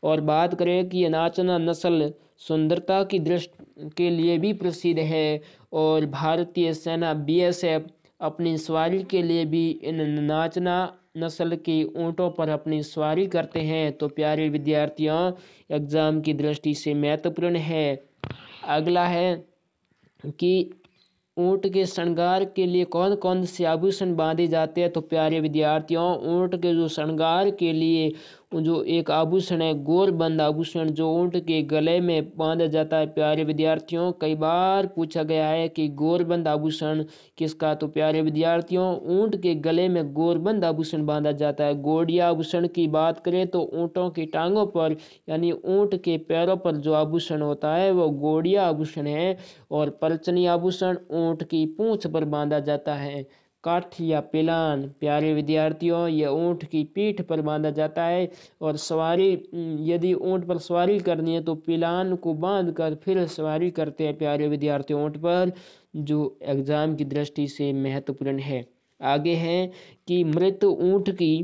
और बात करें कि ये नाचना नस्ल सुंदरता की दृष्टि के लिए भी प्रसिद्ध है और भारतीय सेना BSF अपनी सवारी के लिए भी इन नाचना नस्ल की ऊँटों पर अपनी सवारी करते हैं। तो प्यारे विद्यार्थियों एग्ज़ाम की दृष्टि से महत्वपूर्ण है। अगला है कि ऊँट के श्रृंगार के लिए कौन कौन से आभूषण बांधे जाते हैं। तो प्यारे विद्यार्थियों ऊँट के जो श्रृंगार के लिए जो एक आभूषण है गोरबंद आभूषण जो ऊँट के गले में बांधा जाता है। प्यारे विद्यार्थियों कई बार पूछा गया है कि गोरबंद आभूषण किसका? तो प्यारे विद्यार्थियों ऊँट के गले में गोरबंद आभूषण बांधा जाता है। गोड़िया आभूषण की बात करें तो ऊँटों की टांगों पर यानी ऊँट के पैरों पर जो आभूषण होता है वो गोड़िया आभूषण है। और परचनी आभूषण ऊँट की पूंछ पर बांधा जाता है। काठी या पिलान। प्यारे विद्यार्थियों, यह ऊँट की पीठ पर बांधा जाता है और सवारी यदि ऊँट पर सवारी करनी है तो पिलान को बांध कर फिर सवारी करते हैं प्यारे विद्यार्थियों ऊँट पर, जो एग्ज़ाम की दृष्टि से महत्वपूर्ण है। आगे है कि मृत ऊँट की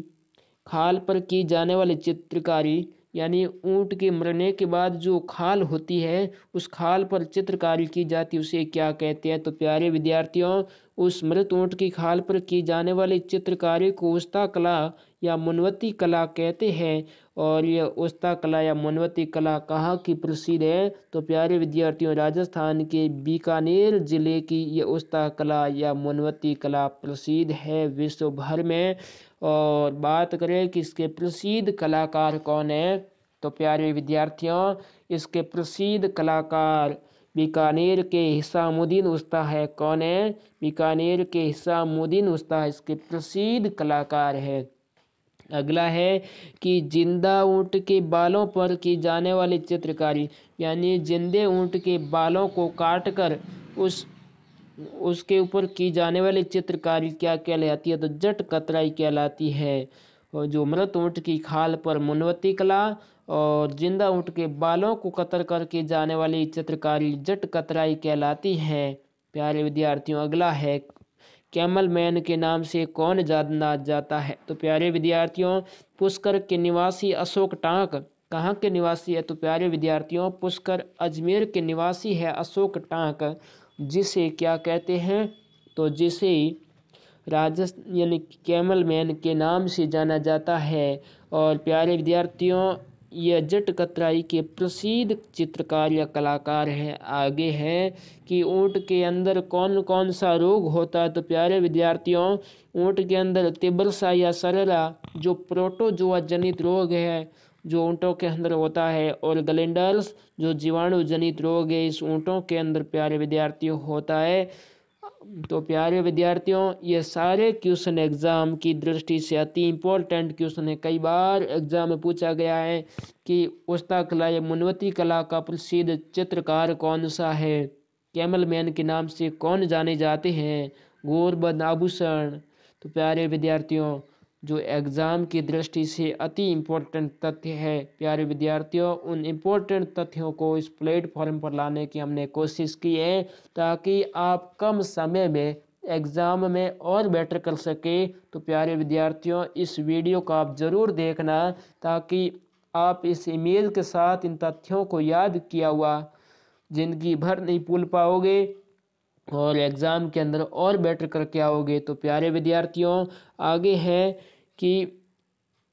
खाल पर की जाने वाली चित्रकारी, यानी ऊँट के मरने के बाद जो खाल होती है उस खाल पर चित्रकारी की जाती है, उसे क्या कहते हैं? तो प्यारे विद्यार्थियों, उस मृत ऊँट की खाल पर की जाने वाली चित्रकारी को उस्ता कला या मुनवती कला कहते हैं। और यह उस्ता कला या मुनवती कला कहाँ की प्रसिद्ध है? तो प्यारे विद्यार्थियों, राजस्थान के बीकानेर जिले की यह उस्ता कला या मुनवती कला प्रसिद्ध है विश्व भर में। और बात करें कि इसके प्रसिद्ध कलाकार कौन है, तो प्यारे विद्यार्थियों, इसके प्रसिद्ध कलाकार बीकानेर के हिसामुद्दीन उस्ता है। कौन है? बीकानेर के हिसामुद्दीन उस्ता इसके प्रसिद्ध कलाकार है। अगला है कि जिंदा ऊँट के बालों पर की जाने वाली चित्रकारी, यानी जिंदे ऊँट के बालों को काट कर उसके ऊपर की जाने वाली चित्रकारी क्या कहलाती है? तो जट कतराई कहलाती है। और जो मृत ऊँट की खाल पर मुनवती कला और जिंदा ऊँट के बालों को कतर करके जाने वाली चित्रकारी जट कतराई कहलाती है। प्यारे विद्यार्थियों, अगला है कैमल मैन के नाम से कौन जाना जाता है? तो प्यारे विद्यार्थियों, पुष्कर के निवासी अशोक टांक कहाँ के निवासी है? तो प्यारे विद्यार्थियों, पुष्कर अजमेर के निवासी है अशोक टांक, जिसे क्या कहते हैं? तो जिसे राजस्थान यानी कैमल मैन के नाम से जाना जाता है। और प्यारे विद्यार्थियों, यह जट कतराई के प्रसिद्ध चित्रकार या कलाकार हैं। आगे है कि ऊँट के अंदर कौन कौन सा रोग होता है? तो प्यारे विद्यार्थियों, ऊँट के अंदर तिब्रसा या सरेरा जो प्रोटोजोआ जनित रोग है जो ऊँटों के अंदर होता है, और गलेंडर्स जो जीवाणु जनित रोग है इस ऊँटों के अंदर प्यारे विद्यार्थियों होता है। तो प्यारे विद्यार्थियों, ये सारे क्वेश्चन एग्जाम की दृष्टि से अति इम्पोर्टेंट क्वेश्चन है। कई बार एग्जाम में पूछा गया है कि उस्ता कला या मुनवती कला का प्रसिद्ध चित्रकार कौन सा है? कैमल मैन के नाम से कौन जाने जाते हैं? गोवर्धन आभूषण। तो प्यारे विद्यार्थियों, जो एग्ज़ाम की दृष्टि से अति इम्पोर्टेंट तथ्य है, प्यारे विद्यार्थियों, उन इम्पोर्टेंट तथ्यों को इस प्लेटफॉर्म पर लाने की हमने कोशिश की है ताकि आप कम समय में एग्ज़ाम में और बेटर कर सके। तो प्यारे विद्यार्थियों, इस वीडियो को आप ज़रूर देखना ताकि आप इस इमेज के साथ इन तथ्यों को याद किया हुआ ज़िंदगी भर नहीं भूल पाओगे और एग्ज़ाम के अंदर और बेटर करके आओगे। तो प्यारे विद्यार्थियों, आगे है कि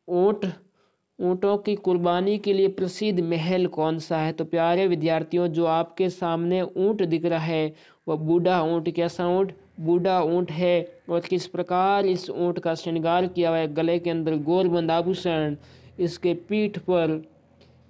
ऊँटों की कुर्बानी के लिए प्रसिद्ध महल कौन सा है? तो प्यारे विद्यार्थियों, जो आपके सामने ऊँट दिख रहा है वह बूढ़ा ऊँट, कैसा ऊँट? बूढ़ा ऊँट है। और किस प्रकार इस ऊँट का श्रृंगार किया हुआ है? गले के अंदर गोरबंद आभूषण, इसके पीठ पर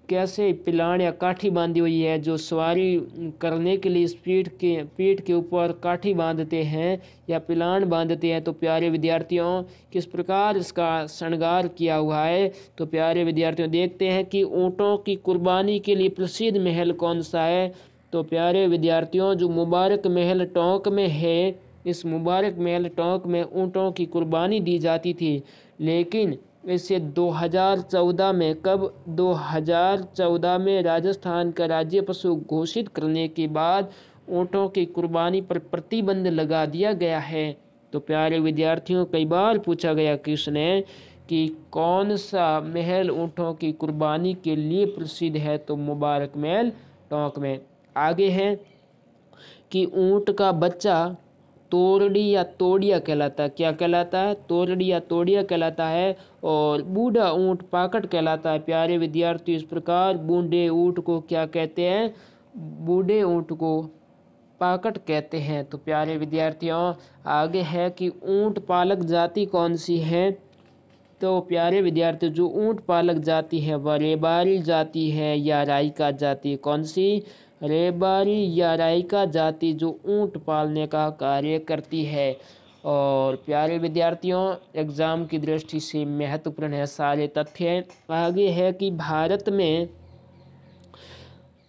कैसे पिलान या काठी बांधी हुई है, जो सवारी करने के लिए इस पीठ के ऊपर काठी बांधते हैं या पिलान बांधते हैं। तो प्यारे विद्यार्थियों, किस प्रकार इसका श्रृंगार किया हुआ है? तो प्यारे विद्यार्थियों, देखते हैं कि ऊँटों की कुर्बानी के लिए प्रसिद्ध महल कौन सा है। तो प्यारे विद्यार्थियों, जो मुबारक महल टोंक में है, इस मुबारक महल टोंक में ऊँटों की कुर्बानी दी जाती थी, लेकिन इसे 2014 में 2014 में राजस्थान का राज्य पशु घोषित करने के बाद ऊँटों की कुर्बानी पर प्रतिबंध लगा दिया गया है। तो प्यारे विद्यार्थियों, कई बार पूछा गया क्वेश्चन है कि कौन सा महल ऊँटों की कुर्बानी के लिए प्रसिद्ध है? तो मुबारक महल टोंक में। आगे है कि ऊँट का बच्चा तोरड़ी या तोड़िया कहलाता है। क्या कहलाता है? तोरड़ी या तोड़िया कहलाता है। और बूढ़ा ऊँट पाकट कहलाता है। प्यारे विद्यार्थी, इस प्रकार बूढ़े ऊँट को क्या कहते हैं? बूढ़े ऊँट को पाकट कहते हैं। तो प्यारे विद्यार्थियों, आगे है कि ऊँट पालक जाति कौन सी है? तो प्यारे विद्यार्थियों, जो ऊँट पालक जाति है वह रेबारी जाति है या राइका जाति। कौन सी? रेबारी या राइका जाति, जो ऊँट पालने का कार्य करती है। और प्यारे विद्यार्थियों, एग्ज़ाम की दृष्टि से महत्वपूर्ण है सारे तथ्य। आगे है कि भारत में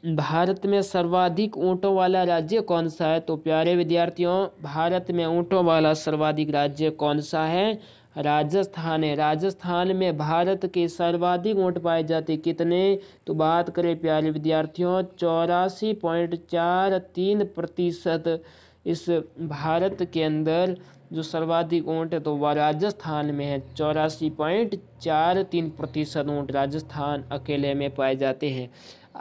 भारत में सर्वाधिक ऊँटों वाला राज्य कौन सा है? तो प्यारे विद्यार्थियों, भारत में ऊँटों वाला सर्वाधिक राज्य कौन सा है? राजस्थान है। राजस्थान में भारत के सर्वाधिक ऊँट पाए जाते कितने? तो बात करें प्यारे विद्यार्थियों, 84.43% इस भारत के अंदर जो सर्वाधिक ऊँट है तो वह राजस्थान में है। 84.43% ऊँट राजस्थान अकेले में पाए जाते हैं।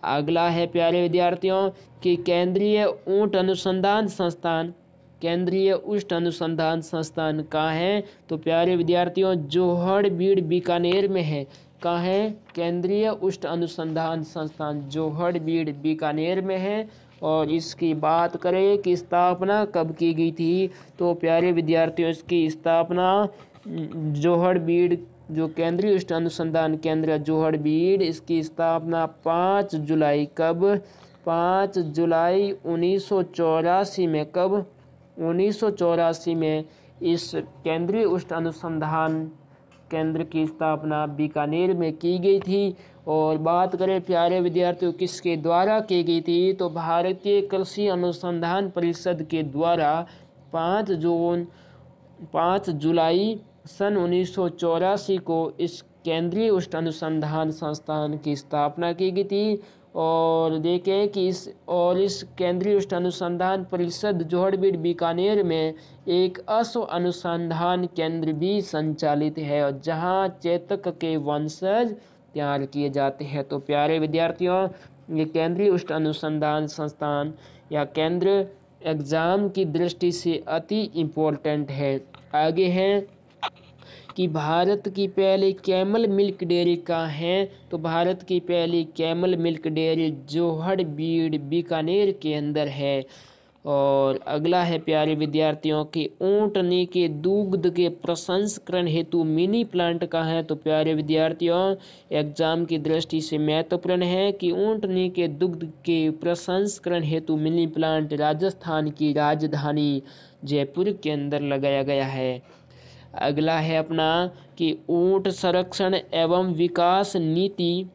अगला है प्यारे विद्यार्थियों कि केंद्रीय ऊँट अनुसंधान संस्थान, केंद्रीय ऊँट अनुसंधान संस्थान कहाँ है? तो प्यारे विद्यार्थियों, जोहड़बीड़ बीकानेर में है। कहाँ है? केंद्रीय ऊँट अनुसंधान संस्थान जोहड़बीड़ बीकानेर में है। और इसकी बात करें कि स्थापना कब की गई थी? तो प्यारे विद्यार्थियों, इसकी स्थापना जोहड़बीड़ जो केंद्रीय ऊँट अनुसंधान केंद्र जोहड़बीड़, इसकी स्थापना 5 जुलाई कब? 5 जुलाई 1984 में। कब? 1984 में इस केंद्रीय ऊँट अनुसंधान केंद्र की स्थापना बीकानेर में की गई थी। और बात करें प्यारे विद्यार्थियों किसके द्वारा की गई थी? तो भारतीय कृषि अनुसंधान परिषद के द्वारा 5 जुलाई सन 1984 को इस केंद्रीय ऊँट अनुसंधान संस्थान की स्थापना की गई थी। और देखें कि इस केंद्रीय ऊँट अनुसंधान परिषद जोहड़बीड़ बीकानेर में एक अश्व अनुसंधान केंद्र भी संचालित है और जहां चेतक के वंशज तैयार किए जाते हैं। तो प्यारे विद्यार्थियों, ये केंद्रीय ऊँट अनुसंधान संस्थान या केंद्र एग्जाम की दृष्टि से अति इम्पोर्टेंट है। आगे है कि भारत की पहली कैमल मिल्क डेयरी कहाँ है? तो भारत की पहली कैमल मिल्क डेयरी जोहड़बीड़ बीकानेर के अंदर है। और अगला है प्यारे विद्यार्थियों की ऊँटनी के दूध के प्रसंस्करण हेतु मिनी प्लांट कहाँ है? तो प्यारे विद्यार्थियों, एग्जाम की दृष्टि से महत्वपूर्ण है कि ऊँटनी के दुग्ध के प्रसंस्करण हेतु मिनी प्लांट राजस्थान की राजधानी जयपुर के अंदर लगाया गया है। अगला है अपना कि ऊँट संरक्षण एवं विकास नीति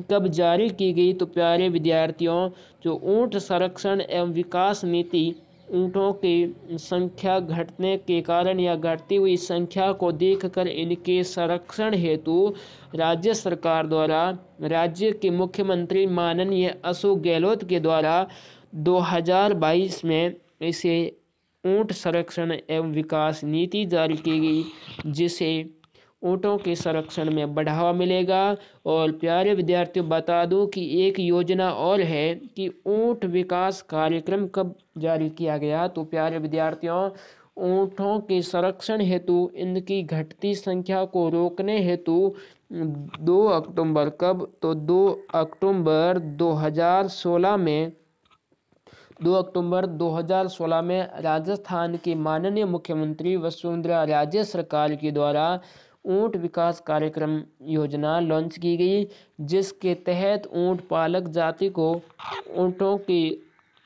कब जारी की गई? तो प्यारे विद्यार्थियों, जो ऊँट संरक्षण एवं विकास नीति ऊँटों की संख्या घटने के कारण या घटती हुई संख्या को देखकर इनके संरक्षण हेतु राज्य सरकार द्वारा राज्य के मुख्यमंत्री माननीय अशोक गहलोत के द्वारा 2022 में इसे ऊँट संरक्षण एवं विकास नीति जारी की गई, जिसे ऊँटों के संरक्षण में बढ़ावा मिलेगा। और प्यारे विद्यार्थियों, बता दूं कि एक योजना और है कि ऊँट विकास कार्यक्रम कब जारी किया गया? तो प्यारे विद्यार्थियों, ऊँटों के संरक्षण हेतु इनकी घटती संख्या को रोकने हेतु 2 अक्टूबर कब? तो 2 अक्टूबर 2016 में राजस्थान के माननीय मुख्यमंत्री वसुंधरा राजे सरकार के द्वारा ऊँट विकास कार्यक्रम योजना लॉन्च की गई, जिसके तहत ऊँट पालक जाति को ऊँटों के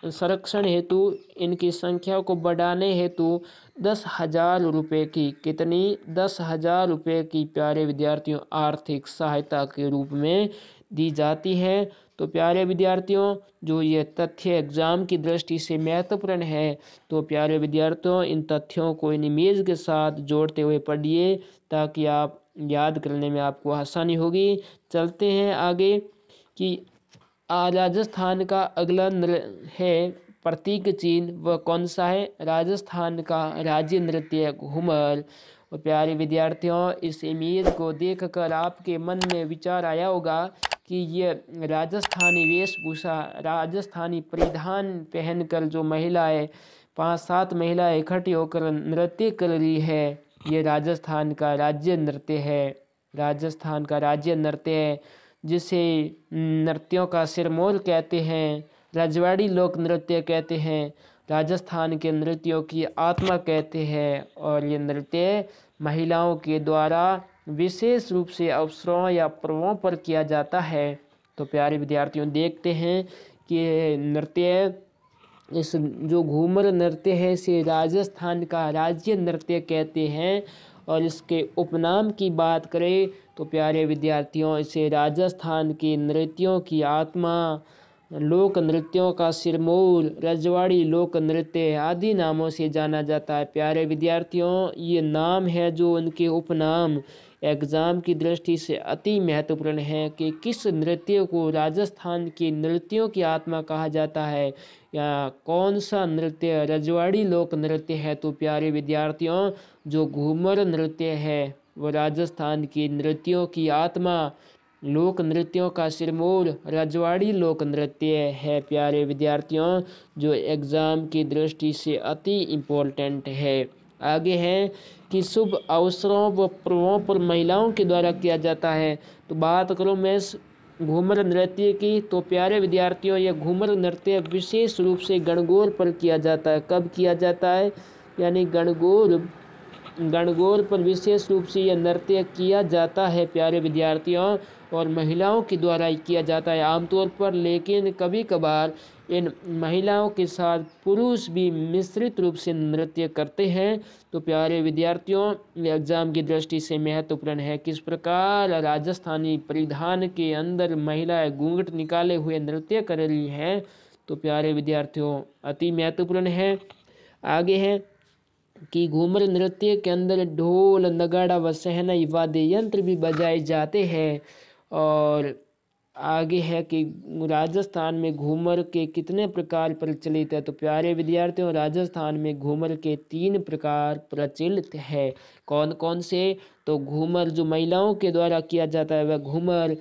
संरक्षण हेतु इनकी संख्या को बढ़ाने हेतु 10,000 रुपये की कितनी 10,000 रुपये की प्यारे विद्यार्थियों आर्थिक सहायता के रूप में दी जाती है। तो प्यारे विद्यार्थियों, जो ये तथ्य एग्जाम की दृष्टि से महत्वपूर्ण है, तो प्यारे विद्यार्थियों इन तथ्यों को इन इमेज के साथ जोड़ते हुए पढ़िए ताकि आप याद करने में आपको आसानी होगी। चलते हैं आगे कि राजस्थान का अगला है प्रतीक चिन्ह, वह कौन सा है? राजस्थान का राज्य नृत्य घूमर। और प्यारे विद्यार्थियों, इस इमेज को देखकर आपके मन में विचार आया होगा कि ये राजस्थानी वेशभूषा, राजस्थानी परिधान पहनकर जो महिलाएं 5-7 महिलाएं इकट्ठी होकर नृत्य कर रही है, ये राजस्थान का राज्य नृत्य है। राजस्थान का राज्य नृत्य है जिसे नृत्यों का सिरमौर कहते हैं, रजवाड़ी लोक नृत्य कहते हैं, राजस्थान के नृत्यों की आत्मा कहते हैं। और ये नृत्य महिलाओं के द्वारा विशेष रूप से अवसरों या पर्वों पर किया जाता है। तो प्यारे विद्यार्थियों, देखते हैं कि नृत्य, इस जो घूमर नृत्य है इसे राजस्थान का राज्य नृत्य कहते हैं। और इसके उपनाम की बात करें तो प्यारे विद्यार्थियों, इसे राजस्थान के नृत्यों की आत्मा, लोक नृत्यों का सिरमौर, रजवाड़ी लोक नृत्य आदि नामों से जाना जाता है। प्यारे विद्यार्थियों, ये नाम है जो उनके उपनाम एग्ज़ाम की दृष्टि से अति महत्वपूर्ण है कि किस नृत्य को राजस्थान के नृत्यों की आत्मा कहा जाता है या कौन सा नृत्य रजवाड़ी लोक नृत्य है। तो प्यारे विद्यार्थियों, जो घूमर नृत्य है वो राजस्थान के नृत्यों की आत्मा, लोक नृत्यों का सिरमौर रजवाड़ी लोक नृत्य है। प्यारे विद्यार्थियों, जो एग्ज़ाम की दृष्टि से अति इम्पोर्टेंट है। आगे है कि शुभ अवसरों व पर्वों पर महिलाओं के द्वारा किया जाता है। तो बात करूँ मैं घूमर नृत्य की, तो प्यारे विद्यार्थियों, यह घूमर नृत्य विशेष रूप से गणगौर पर किया जाता है। कब किया जाता है? यानी गणगौर पर विशेष रूप से यह नृत्य किया जाता है प्यारे विद्यार्थियों, और महिलाओं के द्वारा ही किया जाता है आमतौर पर, लेकिन कभी कभार इन महिलाओं के साथ पुरुष भी मिश्रित रूप से नृत्य करते हैं। तो प्यारे विद्यार्थियों, एग्जाम की दृष्टि से महत्वपूर्ण है। किस प्रकार राजस्थानी परिधान के अंदर महिलाएं घूंघट निकाले हुए नृत्य कर रही हैं, तो प्यारे विद्यार्थियों अति महत्वपूर्ण है। आगे है कि घूमर नृत्य के अंदर ढोल, नगाड़ा व शहनाई वाद्य यंत्र भी बजाए जाते हैं। और आगे है कि राजस्थान में घूमर के कितने प्रकार प्रचलित है। तो प्यारे विद्यार्थियों, राजस्थान में घूमर के 3 प्रकार प्रचलित है। कौन कौन से? तो घूमर जो महिलाओं के द्वारा किया जाता है वह घूमर,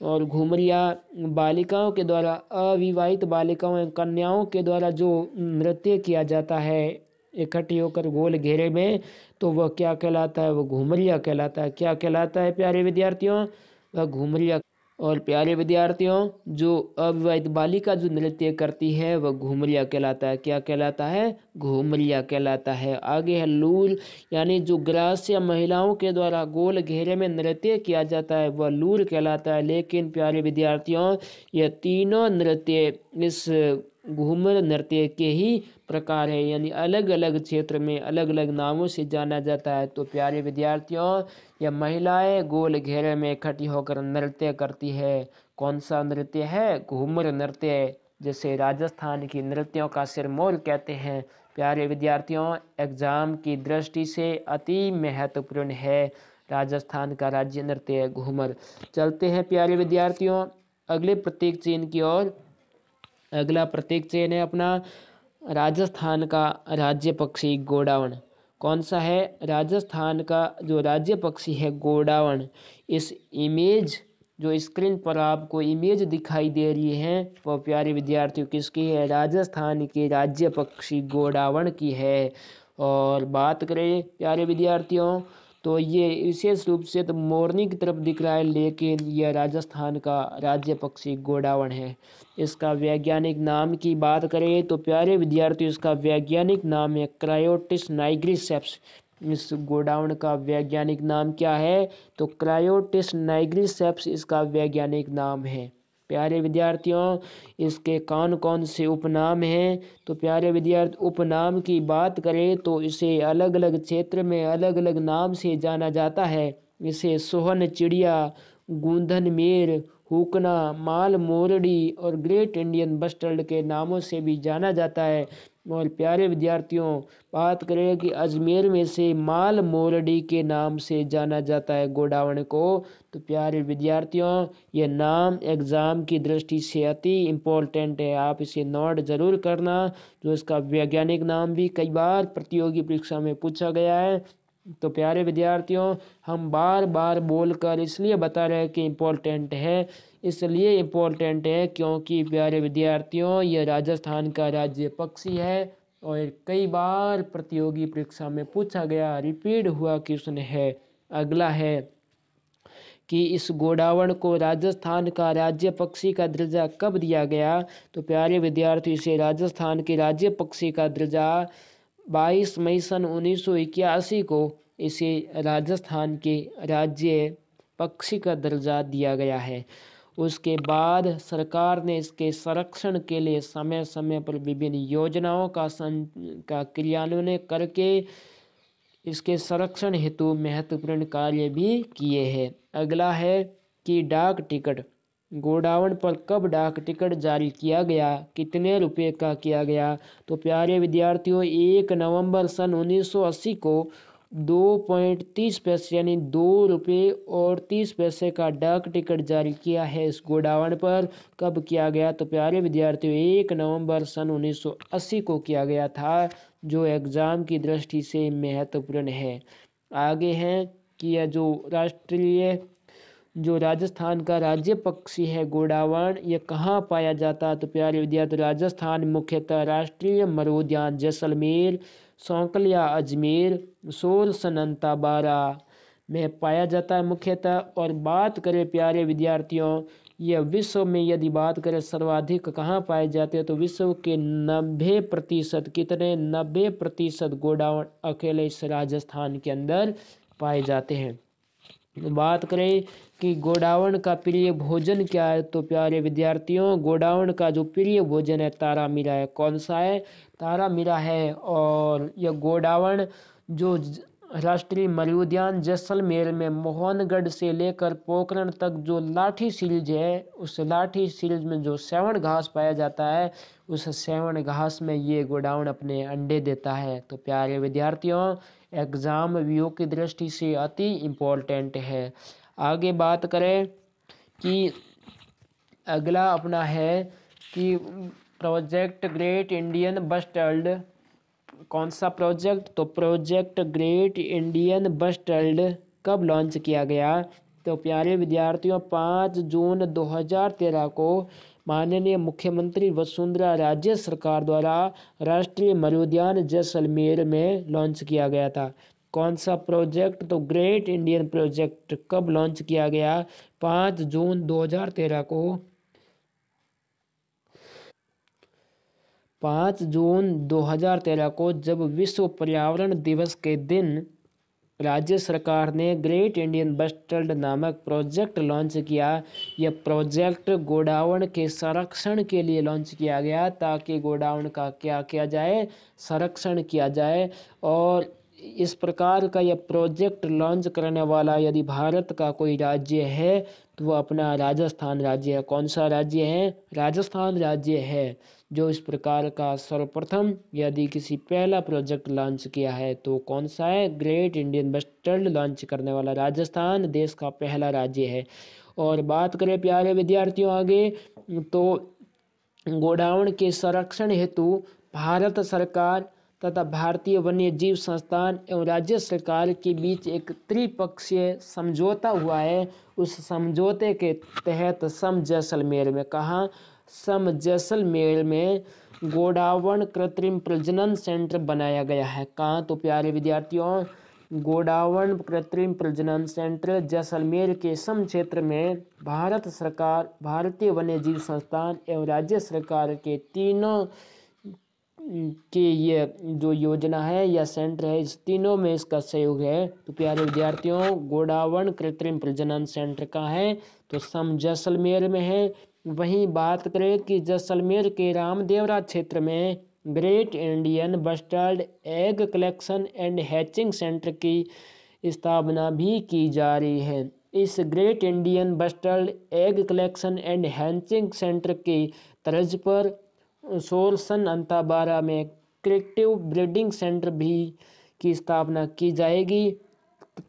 और घूमरिया बालिकाओं के द्वारा, अविवाहित बालिकाओं एवं कन्याओं के द्वारा जो नृत्य किया जाता है इकट्ठी होकर गोल घेरे में, तो वह क्या कहलाता है? वह घूमरिया कहलाता है। क्या कहलाता है प्यारे विद्यार्थियों? वह घूमरिया। और प्यारे विद्यार्थियों, जो अविवाहित बालिका जो नृत्य करती है वह घूमरिया कहलाता है। क्या कहलाता है? घूमरिया कहलाता है। आगे है लूर, यानी जो ग्रास्य महिलाओं के द्वारा गोल घेरे में नृत्य किया जाता है वह लूर कहलाता है। लेकिन प्यारे विद्यार्थियों, यह तीनों नृत्य इस घूमर नृत्य के ही प्रकार है, यानी अलग अलग क्षेत्र में अलग अलग नामों से जाना जाता है। तो प्यारे विद्यार्थियों, यह महिलाएं गोल घेरे में इकट्ठी होकर नृत्य करती है। कौन सा नृत्य है? घूमर नृत्य, जिसे राजस्थान की नृत्यों का सिरमौर कहते हैं। प्यारे विद्यार्थियों, एग्जाम की दृष्टि से अति महत्वपूर्ण है राजस्थान का राज्य नृत्य घूमर। चलते हैं प्यारे विद्यार्थियों अगले प्रतीक चिन्ह की ओर। अगला प्रतीक चिन्ह है अपना राजस्थान का राज्य पक्षी गोडावण। कौन सा है? राजस्थान का जो राज्य पक्षी है गोडावण। इस इमेज जो स्क्रीन पर आपको इमेज दिखाई दे रही है वो प्यारे विद्यार्थियों किसकी है? राजस्थान के राज्य पक्षी गोडावण की है। और बात करें प्यारे विद्यार्थियों, तो ये विशेष रूप से तो मोरनी की तरफ दिख रहा है, लेकिन यह राजस्थान का राज्य पक्षी गोडावण है। इसका वैज्ञानिक नाम की बात करें तो प्यारे विद्यार्थियों, इसका वैज्ञानिक नाम है क्रायोटिस नाइग्रिसेप्स। इस गोडावण का वैज्ञानिक नाम क्या है? तो क्रायोटिस नाइग्रिसेप्स इसका वैज्ञानिक नाम है। प्यारे विद्यार्थियों, इसके कौन कौन से उपनाम हैं? तो प्यारे विद्यार्थी, उपनाम की बात करें तो इसे अलग अलग क्षेत्र में अलग अलग नाम से जाना जाता है। इसे सोहन चिड़िया, गूंधन मेर, हुकना, माल मोरडी और ग्रेट इंडियन बस्टर्ड के नामों से भी जाना जाता है। और प्यारे विद्यार्थियों, बात करें कि अजमेर में से माल मोरडी के नाम से जाना जाता है गोडावण को। तो प्यारे विद्यार्थियों, यह नाम एग्ज़ाम की दृष्टि से अति इम्पोर्टेंट है, आप इसे नोट जरूर करना। जो इसका वैज्ञानिक नाम भी कई बार प्रतियोगी परीक्षा में पूछा गया है। तो प्यारे विद्यार्थियों, हम बार बार बोलकर इसलिए बता रहे हैं कि इम्पोर्टेंट है, इसलिए इम्पोर्टेंट है क्योंकि प्यारे विद्यार्थियों यह राजस्थान का राज्य पक्षी है और कई बार प्रतियोगी परीक्षा में पूछा गया, रिपीट हुआ क्वेश्चन है। अगला है कि इस गोडावण को राजस्थान का राज्य पक्षी का दर्जा कब दिया गया? तो प्यारे विद्यार्थी, इसे राजस्थान के राज्य पक्षी का दर्जा 22 मई सन 1981 को इसे राजस्थान के राज्य पक्षी का दर्जा दिया गया है। उसके बाद सरकार ने इसके संरक्षण के लिए समय समय पर विभिन्न योजनाओं का क्रियान्वयन करके इसके संरक्षण हेतु महत्वपूर्ण कार्य भी किए हैं। अगला है कि डाक टिकट। गोडाउन पर कब डाक टिकट जारी किया गया, कितने रुपए का किया गया? तो प्यारे विद्यार्थियों 1 नवंबर सन 1980 को 2.30 पैसे यानी 2 रुपये और 30 पैसे का डाक टिकट जारी किया है इस गोडाउन पर। कब किया गया? तो प्यारे विद्यार्थियों 1 नवंबर सन 1980 को किया गया था, जो एग्ज़ाम की दृष्टि से महत्वपूर्ण है। आगे हैं कि यह जो राजस्थान का राज्य पक्षी है गोडावण, ये कहाँ पाया जाता है? तो प्यारे विद्यार्थी राजस्थान मुख्यतः राष्ट्रीय मरूद्यान जैसलमेर, सौंकलिया अजमेर, सोर सनंता बारा में पाया जाता है मुख्यतः। और बात करें प्यारे विद्यार्थियों, यह विश्व में यदि बात करें सर्वाधिक कहाँ पाए जाते हैं, तो विश्व के 90% कितने 90% गोडावण अकेले इस राजस्थान के अंदर पाए जाते हैं। बात करें कि गोडावण का प्रिय भोजन क्या है, तो प्यारे विद्यार्थियों गोडावण का जो प्रिय भोजन है तारा मीरा है। कौन सा है? तारा मीरा है। और यह गोडावण जो राष्ट्रीय मरूद्यान जैसलमेर में मोहनगढ़ से लेकर पोखरण तक जो लाठी सीरीज है, उस लाठी सीरीज में जो सेवण घास पाया जाता है, उस सेवण घास में ये गोडावण अपने अंडे देता है। तो प्यारे विद्यार्थियों एग्ज़ाम व्यू की दृष्टि से अति इम्पोर्टेंट है। आगे बात करें कि अगला अपना है कि प्रोजेक्ट ग्रेट इंडियन बस्टर्ड। कौन सा प्रोजेक्ट? तो प्रोजेक्ट ग्रेट इंडियन बस्टर्ड कब लॉन्च किया गया? तो प्यारे विद्यार्थियों 5 जून 2013 को माननीय मुख्यमंत्री वसुंधरा राजे सरकार द्वारा राष्ट्रीय मरूद्यान जैसलमेर में लॉन्च किया गया था। कौन सा प्रोजेक्ट? तो ग्रेट इंडियन प्रोजेक्ट कब लॉन्च किया गया? 5 जून 2013 को। 5 जून 2013 को जब विश्व पर्यावरण दिवस के दिन राज्य सरकार ने ग्रेट इंडियन बस्टर्ड नामक प्रोजेक्ट लॉन्च किया। यह प्रोजेक्ट गोडावण के संरक्षण के लिए लॉन्च किया गया, ताकि गोडावण का क्या किया जाए? संरक्षण किया जाए। और इस प्रकार का यह प्रोजेक्ट लॉन्च करने वाला यदि भारत का कोई राज्य है तो वह अपना राजस्थान राज्य है। कौन सा राज्य है? राजस्थान राज्य है, जो इस प्रकार का सर्वप्रथम यदि किसी पहला प्रोजेक्ट लॉन्च किया है। तो कौन सा है? ग्रेट इंडियन बस्टर्ड लॉन्च करने वाला राजस्थान देश का पहला राज्य है। और बात करें प्यारे विद्यार्थियों आगे, तो गोडावण के संरक्षण हेतु भारत सरकार तथा भारतीय वन्य जीव संस्थान एवं राज्य सरकार के बीच एक त्रिपक्षीय समझौता हुआ है। उस समझौते के तहत सम जैसलमेर में, कहाँ? सम जैसलमेर में गोडावण कृत्रिम प्रजनन सेंटर बनाया गया है। कहाँ? तो प्यारे विद्यार्थियों गोडावण कृत्रिम प्रजनन सेंटर जैसलमेर के सम क्षेत्र में भारत सरकार, भारतीय वन्य जीव संस्थान एवं राज्य सरकार के तीनों कि ये जो योजना है या सेंटर है, इस तीनों में इसका सहयोग है। तो प्यारे विद्यार्थियों गोडावण कृत्रिम प्रजनन सेंटर कहाँ है? तो सम जैसलमेर में है। वहीं बात करें कि जैसलमेर के रामदेवरा क्षेत्र में great Indian bustard egg collection and hatching centre की स्थापना भी की जा रही है। इस great Indian bustard egg collection and hatching centre की तर्ज पर सोरसन अंताबारा में क्रिएटिव ब्रीडिंग सेंटर भी की स्थापना की जाएगी,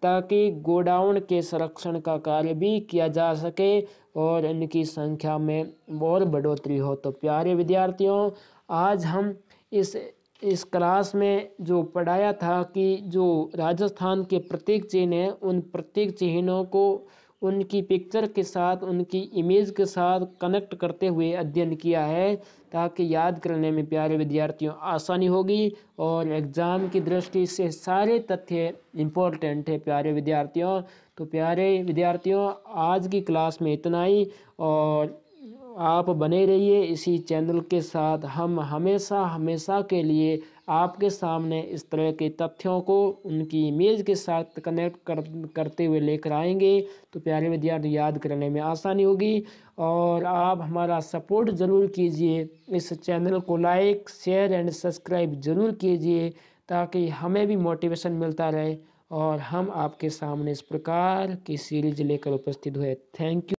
ताकि गोडाउन के संरक्षण का कार्य भी किया जा सके और इनकी संख्या में और बढ़ोतरी हो। तो प्यारे विद्यार्थियों आज हम इस क्लास में जो पढ़ाया था कि जो राजस्थान के प्रतीक चिन्ह हैं, उन प्रतीक चिन्हों को उनकी पिक्चर के साथ, उनकी इमेज के साथ कनेक्ट करते हुए अध्ययन किया है, ताकि याद करने में प्यारे विद्यार्थियों आसानी होगी। और एग्ज़ाम की दृष्टि से सारे तथ्य इम्पोर्टेंट है प्यारे विद्यार्थियों। तो प्यारे विद्यार्थियों आज की क्लास में इतना ही, और आप बने रहिए इसी चैनल के साथ। हम हमेशा के लिए आपके सामने इस तरह के तथ्यों को उनकी इमेज के साथ कनेक्ट करते हुए लेकर आएंगे। तो प्यारे विद्यार्थी याद करने में आसानी होगी। और आप हमारा सपोर्ट ज़रूर कीजिए, इस चैनल को लाइक शेयर एंड सब्सक्राइब ज़रूर कीजिए, ताकि हमें भी मोटिवेशन मिलता रहे और हम आपके सामने इस प्रकार की सीरीज लेकर उपस्थित हुए। Thank you.